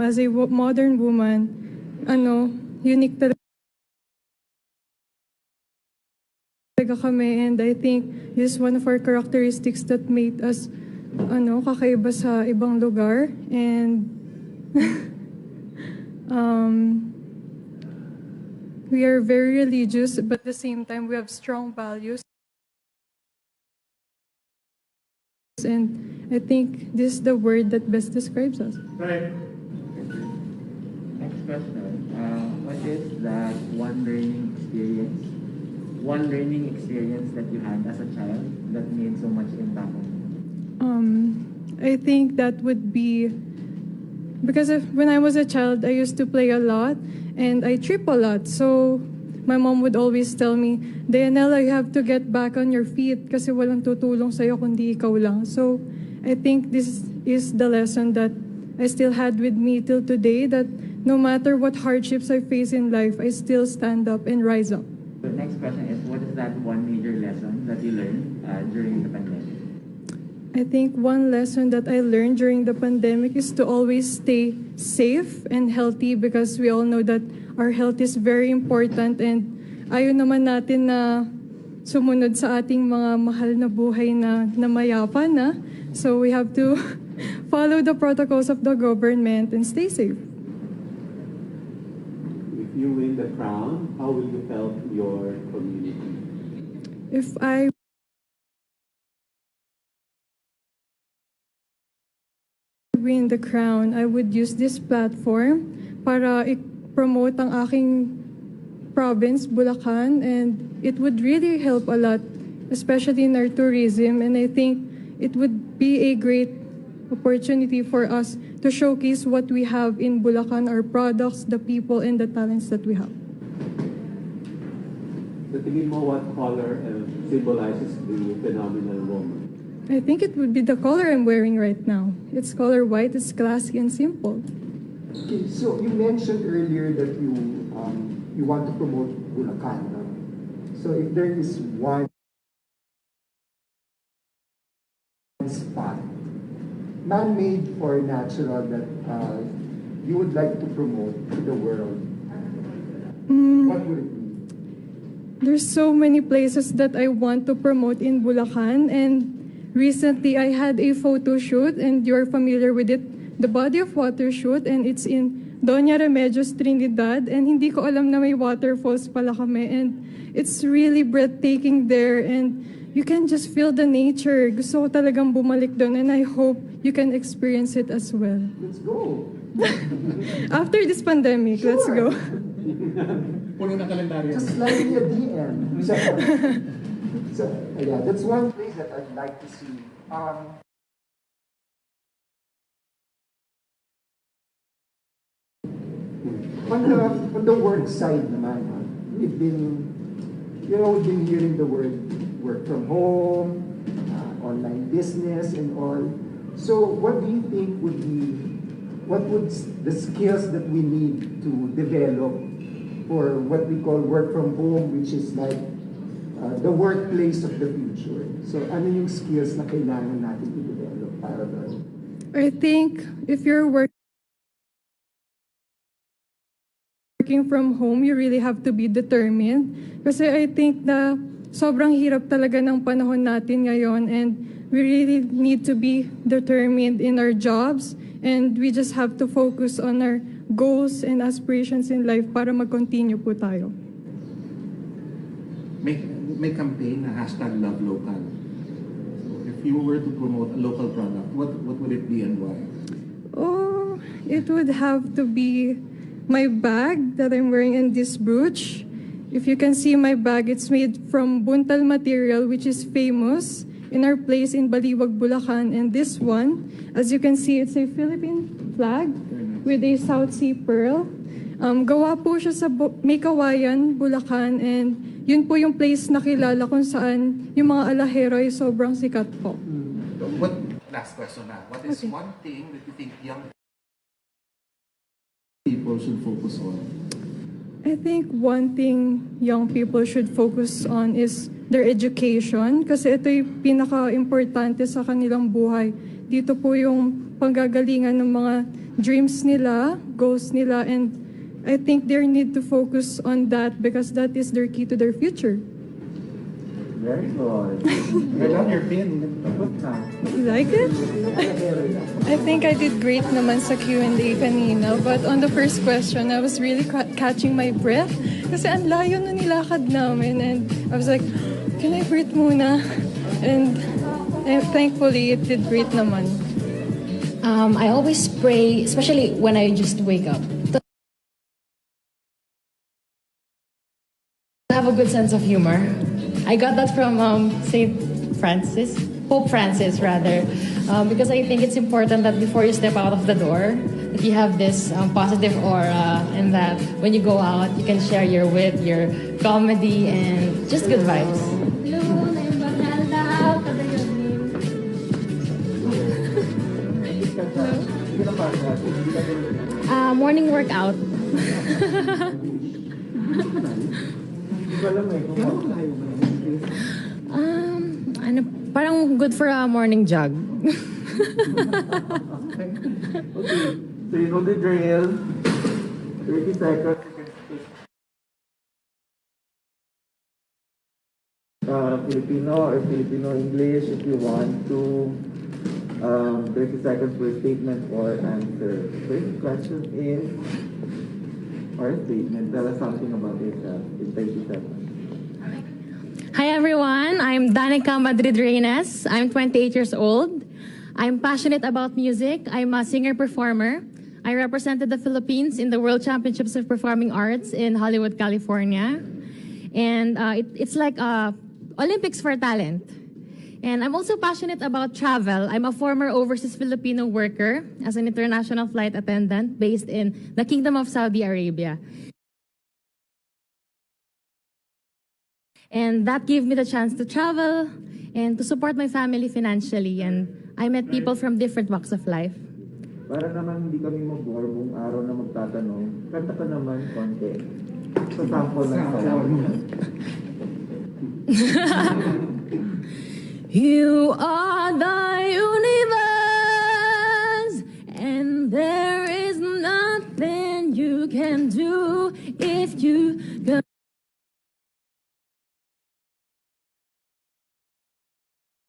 As a modern woman, unique talaga kami, and I think this is one of our characteristics that made us kakaiba sa ibang lugar. And we are very religious, but at the same time we have strong values. And I think this is the word that best describes us. Right. Next question. What is that one learning experience that you had as a child that made so much impact on you? I think that would be because when I was a child, I used to play a lot and I trip a lot. So my mom would always tell me, Dayanela, you have to get back on your feet kasi walang tutulong sa'yo kundi ikaw lang. So I think this is the lesson that I still had with me till today, that no matter what hardships I face in life, I still stand up and rise up. The next question is, what is that one major lesson that you learned during the pandemic? I think one lesson that I learned during the pandemic is to always stay safe and healthy, because we all know that our health is very important, and ayaw naman natin na sumunod sa ating mga mahal na buhay na mayapa na. So we have to follow the protocols of the government and stay safe. If you win the crown, how will you help your community? If I win the crown, I would use this platform para i-promote ang aking province, Bulacan, and it would really help a lot, especially in our tourism, and I think it would be a great opportunity for us to showcase what we have in Bulacan, our products, the people, and the talents that we have. Sa tingin mo, what color symbolizes the phenomenal woman? I think it would be the color I'm wearing right now. It's color white, it's classy and simple. Okay, so you mentioned earlier that you want to promote Bulacan. No? So if there is one spot, man-made or natural, that you would like to promote to the world, what would it be? There's so many places that I want to promote in Bulacan, and recently I had a photo shoot, and you're familiar with it, the Body of Water shoot, and it's in Doña Remedios, Trinidad, and hindi ko alam na may waterfalls pala kami, and it's really breathtaking there, and you can just feel the nature. Gusto ko talagang bumalik doon, and I hope you can experience it as well. Let's go. After this pandemic, let's go. Puno ng kalendaryo. Just slide me a DM. So, yeah, that's one place that I'd like to see. On the work side naman, we've been hearing the word work from home, online business and all. So what do you think would the skills that we need to develop for what we call work from home, which is like the workplace of the future? So ano yung skills na kailangan natin i-develop para doon? I think if you're working from home, you really have to be determined. Kasi I think na sobrang hirap talaga ng panahon natin ngayon, and we really need to be determined in our jobs, and we just have to focus on our goals and aspirations in life para mag-continue po tayo. May campaign na #LoveLocal. So if you were to promote a local product, what would it be and why? Oh, it would have to be my bag that I'm wearing and this brooch. If you can see my bag, it's made from buntal material, which is famous in our place in Baliwag, Bulacan. And this one, as you can see, it's a Philippine flag with a South Sea pearl. Gawa po siya sa May Kawayan, Bulacan, and yun po yung place na kilala kung saan yung mga alahero ay sobrang sikat po. Last question na. What is one thing that you think young people should focus on? I think one thing young people should focus on is their education, kasi ito yung pinaka-importante sa kanilang buhay. Dito po yung panggagalingan ng mga dreams nila, goals nila, and I think they need to focus on that because that is their key to their future. Very good. I love your pin. You like it? I think I did great naman sa Q&A kanina, but on the first question, I was really catching my breath kasi ang layo na nilakad namin, and I was like, can I breathe muna? And thankfully, it did great naman. I always pray, especially when I just wake up, to have a good sense of humor. I got that from Pope Francis rather, because I think it's important that before you step out of the door, that you have this positive aura, and that when you go out, you can share your wit, your comedy, and just good vibes. Morning workout. Parang good for a morning jog. Okay. So you know the drill. 30 seconds. Filipino or Filipino English if you want to. 30 seconds for statement or answer. First question is, or statement, tell us something about yourself in 30 seconds. Hi everyone, I'm Danica Madrid Reynes. I'm 28 years old. I'm passionate about music. I'm a singer-performer. I represented the Philippines in the World Championships of Performing Arts in Hollywood, California. And it's like Olympics for talent. And I'm also passionate about travel. I'm a former overseas Filipino worker as an international flight attendant based in the Kingdom of Saudi Arabia. And that gave me the chance to travel and to support my family financially. And I met people from different walks of life. Para naman hindi kami mag-bore buong araw na magtatanong, kanta ka naman konti. Sa sample ng You are the universe, and there is nothing you can do if you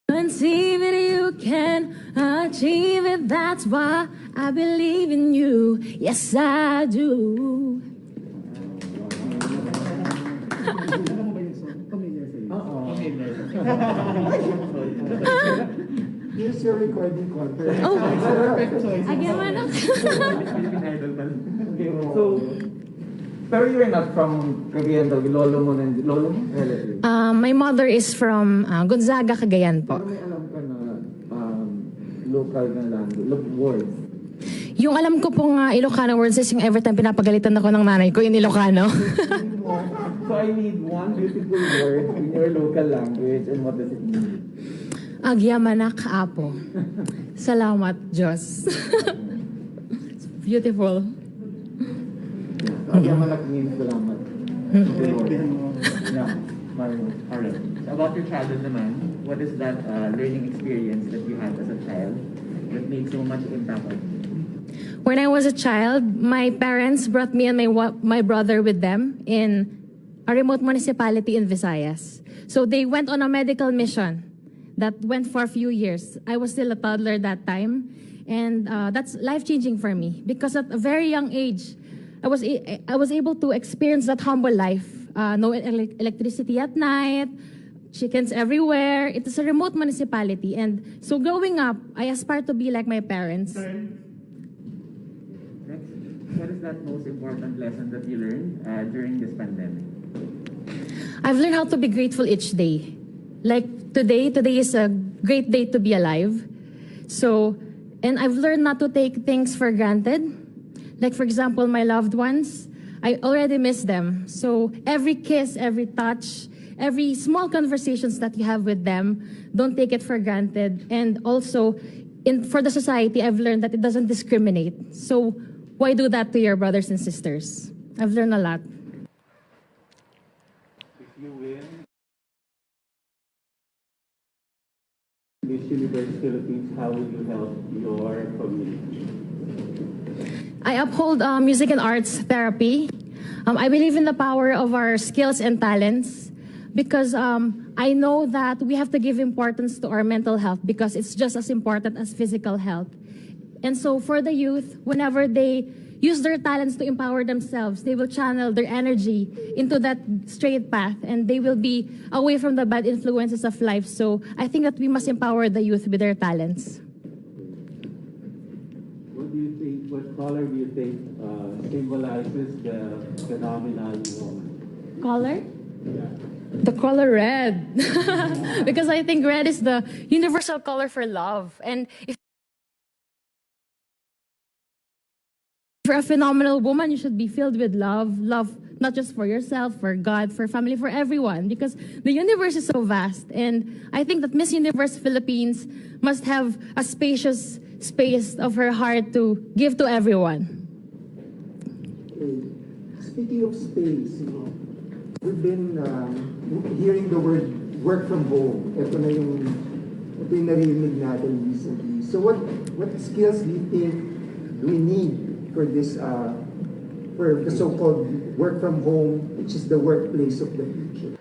conceive it, you can achieve it. That's why I believe in you. Yes, I do. Here's your recording contract. Oh. Perfect choice. So, pero you're not from Cagayan, lolo mo and lolo mo? Relative. My mother is from Gonzaga, Cagayan po. Pero may alam ka na local na language, words. Yung alam ko pong Ilocano words is yung every time pinapagalitan ako ng nanay ko, yung Ilocano. So I need one beautiful word in your local language, and what does it mean? Agyamanak apo. Salamat, Diyos. It's beautiful. Agyamanak means salamat. Yeah, Mario. Alright. So about your childhood naman, what is that learning experience that you had as a child that made so much impact on you? When I was a child, my parents brought me and my brother with them in a remote municipality in Visayas. So they went on a medical mission that went for a few years. I was still a toddler that time, and that's life-changing for me because at a very young age, I was able to experience that humble life. No electricity at night, chickens everywhere. It is a remote municipality, and so growing up, I aspired to be like my parents. What is that most important lesson that you learned during this pandemic? I've learned how to be grateful each day. Like today is a great day to be alive. So, and I've learned not to take things for granted. Like for example, my loved ones, I already miss them. So every kiss, every touch, every small conversations that you have with them, don't take it for granted. And also, for the society, I've learned that it doesn't discriminate. So why do that to your brothers and sisters? I've learned a lot. If you win Miss Universe Philippines, how will you help your community? I uphold music and arts therapy. I believe in the power of our skills and talents because I know that we have to give importance to our mental health because it's just as important as physical health. And so for the youth, whenever they use their talents to empower themselves, they will channel their energy into that straight path and they will be away from the bad influences of life. So I think that we must empower the youth with their talents. What do you think, what color do you think symbolizes the phenomenon woman? Color? Yeah. The color red. Because I think red is the universal color for love. And if you're a phenomenal woman, you should be filled with love. Love not just for yourself, for God, for family, for everyone. Because the universe is so vast. And I think that Miss Universe Philippines must have a spacious space of her heart to give to everyone. Speaking of space, we've been hearing the word work from home. Ito yung narinig natin recently. So what skills do you think we need for this, for the so-called work from home, which is the workplace of the future?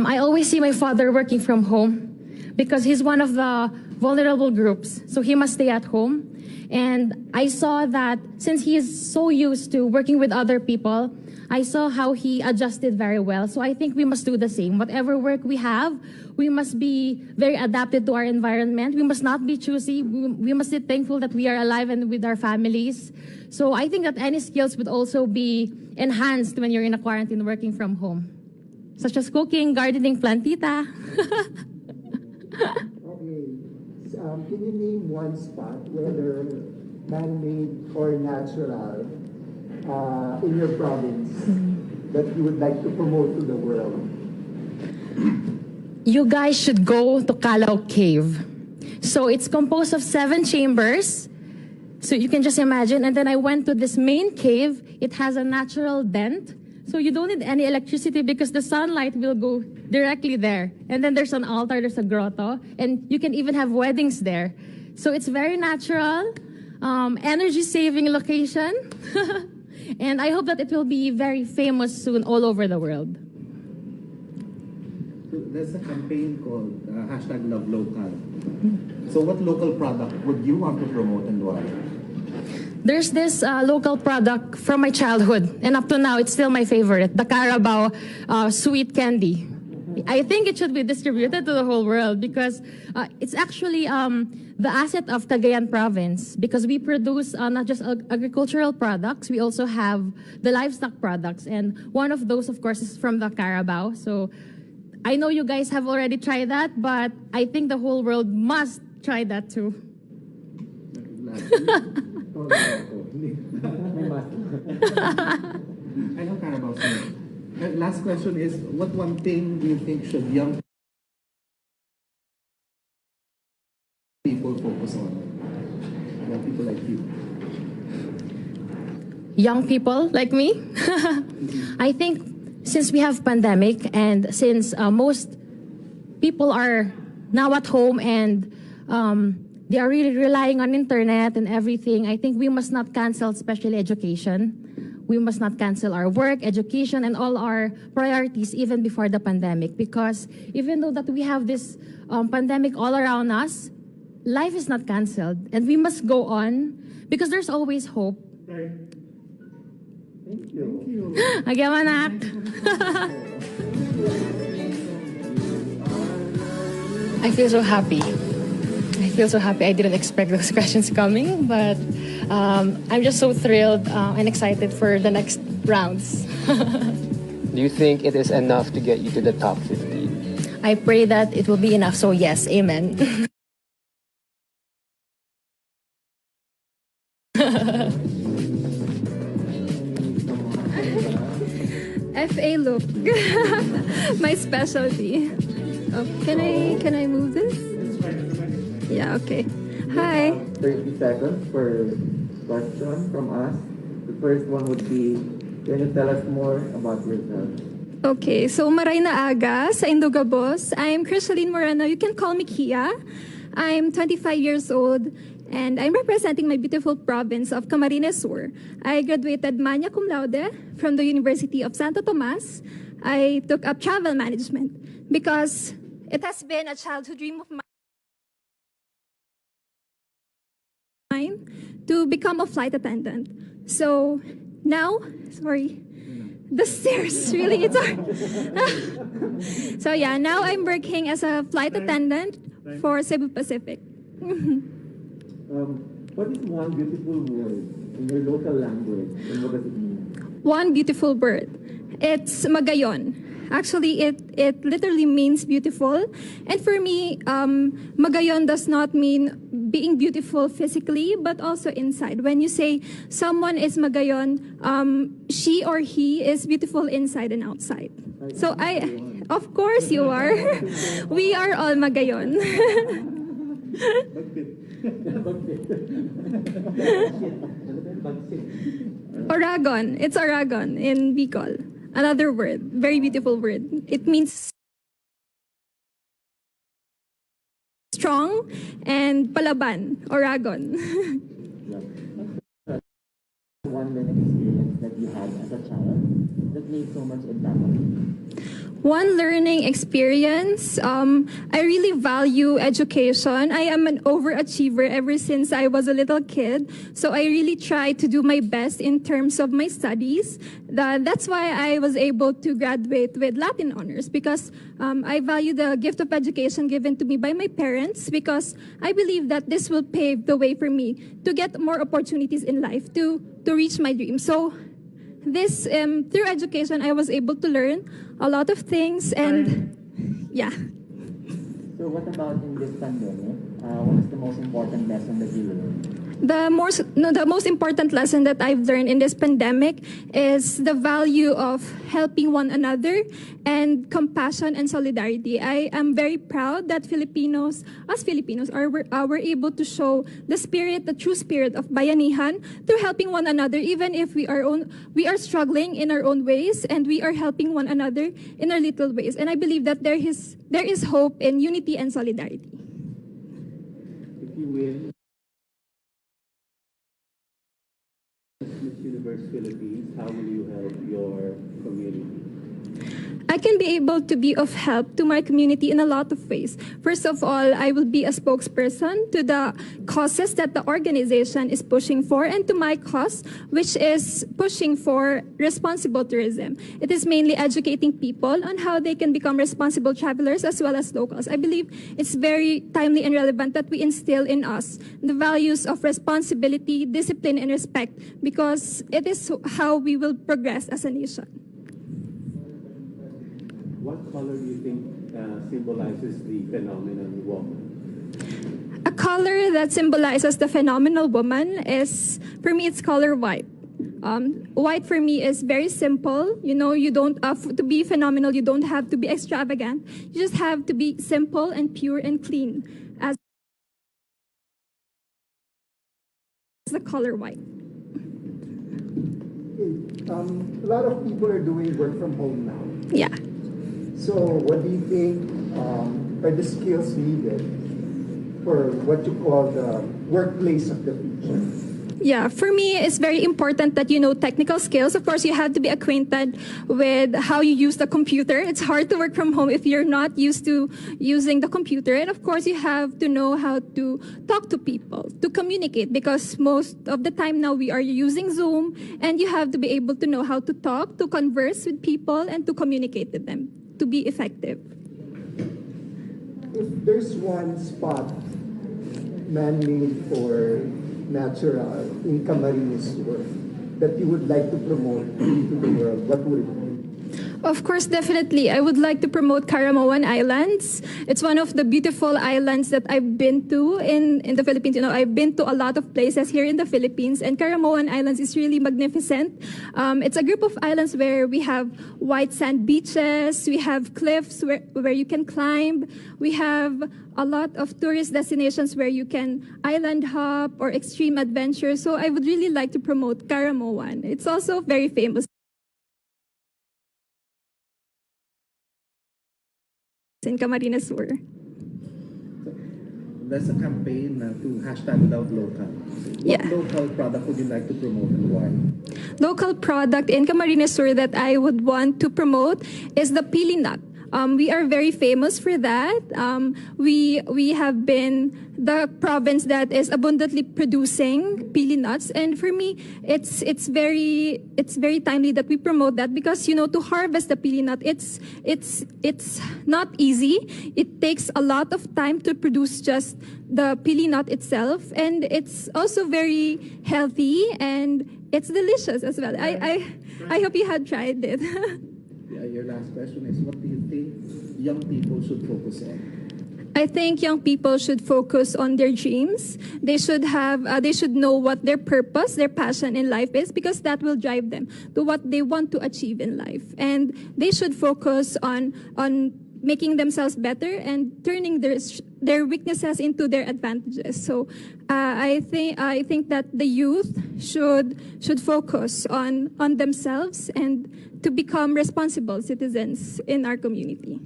I always see my father working from home because he's one of the vulnerable groups, so he must stay at home. And I saw that since he is so used to working with other people, I saw how he adjusted very well. So I think we must do the same. Whatever work we have, we must be very adapted to our environment. We must not be choosy. We must be thankful that we are alive and with our families. So I think that any skills would also be enhanced when you're in a quarantine working from home, such as cooking, gardening, plantita. Can you name one spot, whether man-made or natural, in your province that you would like to promote to the world? You guys should go to Calao Cave. So it's composed of 7 chambers. So you can just imagine. And then I went to this main cave. It has a natural dent. So you don't need any electricity because the sunlight will go directly there. And then there's an altar, there's a grotto, and you can even have weddings there. So it's very natural, energy-saving location. And I hope that it will be very famous soon all over the world. There's a campaign called #LoveLocal. So what local product would you want to promote and why? there's this local product from my childhood, and up to now, it's still my favorite, the Carabao sweet candy. I think it should be distributed to the whole world because it's actually the asset of Cagayan province because we produce not just agricultural products, we also have the livestock products. And one of those, of course, is from the Carabao. So I know you guys have already tried that, but I think the whole world must try that too. I know Carabao. Last question is, what one thing do you think should young people focus on? Young people like you. Young people like me? I think since we have pandemic and since most people are now at home and they are really relying on internet and everything, I think we must not cancel especially education. We must not cancel our work, education, and all our priorities even before the pandemic. Because even though that we have this pandemic all around us, life is not canceled. And we must go on because there's always hope. Thank you. Again, anak. I feel so happy. I didn't expect those questions coming, but I'm just so thrilled and excited for the next rounds. Do you think it is enough to get you to the top 15? I pray that it will be enough, so yes, amen. FA look. My specialty. Oh, can I move this? Yeah, okay. Hi. 30 seconds for question from us. The first one would be, can you tell us more about yourself? Okay, so maray na aga sa Indogabos. I'm Crisaline Moreno. You can call me Kia. I'm 25 years old and I'm representing my beautiful province of Camarines Sur. I graduated magna cum laude from the University of Santo Tomas. I took up travel management because it has been a childhood dream of mine to become a flight attendant. So now, sorry, the stairs, really, it's hard. So yeah, now I'm working as a flight attendant for Cebu Pacific. What is one beautiful word in your local language and what does it mean? One beautiful word. It's magayon. Actually, it literally means beautiful. And for me, magayon does not mean being beautiful physically, but also inside. When you say someone is magayon, she or he is beautiful inside and outside. So of course you are. We are all magayon. Oragon. It's Oragon in Bicol. Another word, very beautiful word. It means strong and palaban, Oragon. 1 learning experience that you had as a child that made so much impact on you? One learning experience, I really value education. I am an overachiever ever since I was a little kid. So I really try to do my best in terms of my studies. That's why I was able to graduate with Latin honors because I value the gift of education given to me by my parents because I believe that this will pave the way for me to get more opportunities in life, to reach my dreams. So this, through education, I was able to learn a lot of things and yeah. So what about in this pandemic? What is the most important lesson that you learned? The most important lesson that I've learned in this pandemic is the value of helping one another and compassion and solidarity. I am very proud that us Filipinos, are able to show the true spirit of bayanihan through helping one another, even if we are struggling in our own ways and we are helping one another in our little ways. And I believe that there is hope in unity and solidarity. If you win Miss Universe Philippines, how will you help your community? I can be able to be of help to my community in a lot of ways. First of all, I will be a spokesperson to the causes that the organization is pushing for and to my cause, which is pushing for responsible tourism. It is mainly educating people on how they can become responsible travelers as well as locals. I believe it's very timely and relevant that we instill in us the values of responsibility, discipline, and respect, because it is how we will progress as a nation. What color do you think symbolizes the phenomenal woman? A color that symbolizes the phenomenal woman is, for me, it's color white. White for me is very simple. You know, you don't to be phenomenal, you don't have to be extravagant. You just have to be simple and pure and clean as the color white. A lot of people are doing work from home now. Yeah. So what do you think are the skills needed for what you call the workplace of the future? Yeah, for me, it's very important that you know technical skills. Of course, you have to be acquainted with how you use the computer. It's hard to work from home if you're not used to using the computer. And of course, you have to know how to talk to people, to communicate, because most of the time now we are using Zoom, and you have to be able to know how to talk, to converse with people, and to communicate with them, to be effective. If there's one spot man-made for natural in Camarines Sur that you would like to promote to the world, what would it be? Of course, definitely. I would like to promote Caramoan Islands. It's one of the beautiful islands that I've been to in the Philippines. You know, I've been to a lot of places here in the Philippines, and Caramoan Islands is really magnificent. It's a group of islands where we have white sand beaches, we have cliffs where you can climb, we have a lot of tourist destinations where you can island hop or extreme adventure. So I would really like to promote Caramoan. It's also very famous in Camarines Sur. There's a campaign to hashtag love local. What local product would you like to promote and why? Local product in Camarines Sur that I would want to promote is the pili nut. We are very famous for that. We have been the province that is abundantly producing pili nuts, and for me, it's very timely that we promote that, because you know, to harvest the pili nut, it's not easy. It takes a lot of time to produce just the pili nut itself, and it's also very healthy and it's delicious as well. I hope you had tried it. Your last question is, what do you think young people should focus on? I think young people should focus on their dreams. They should know what their purpose, their passion in life is, because that will drive them to what they want to achieve in life. And they should focus on making themselves better and turning their weaknesses into their advantages. So I think that the youth should focus on themselves and to become responsible citizens in our community.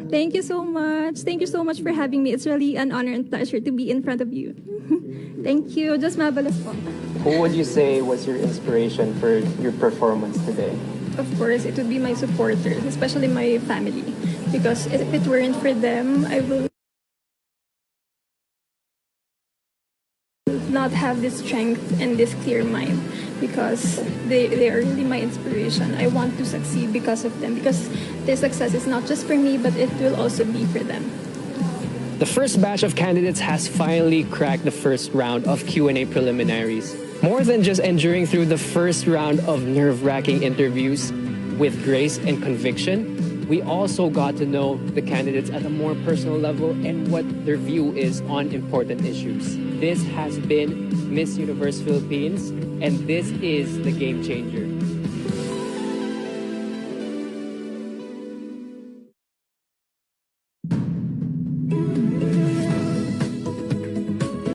Thank you so much. Thank you so much for having me. It's really an honor and pleasure to be in front of you. Thank you. Just mabalas po. Who would you say was your inspiration for your performance today? Of course, it would be my supporters, especially my family, because if it weren't for them, I will not have this strength and this clear mind, because they are really my inspiration. I want to succeed because of them, because their success is not just for me, but it will also be for them. The first batch of candidates has finally cracked the first round of Q&A preliminaries. More than just enduring through the first round of nerve-wracking interviews with grace and conviction, we also got to know the candidates at a more personal level and what their view is on important issues. This has been Miss Universe Philippines, and this is the Game Changer.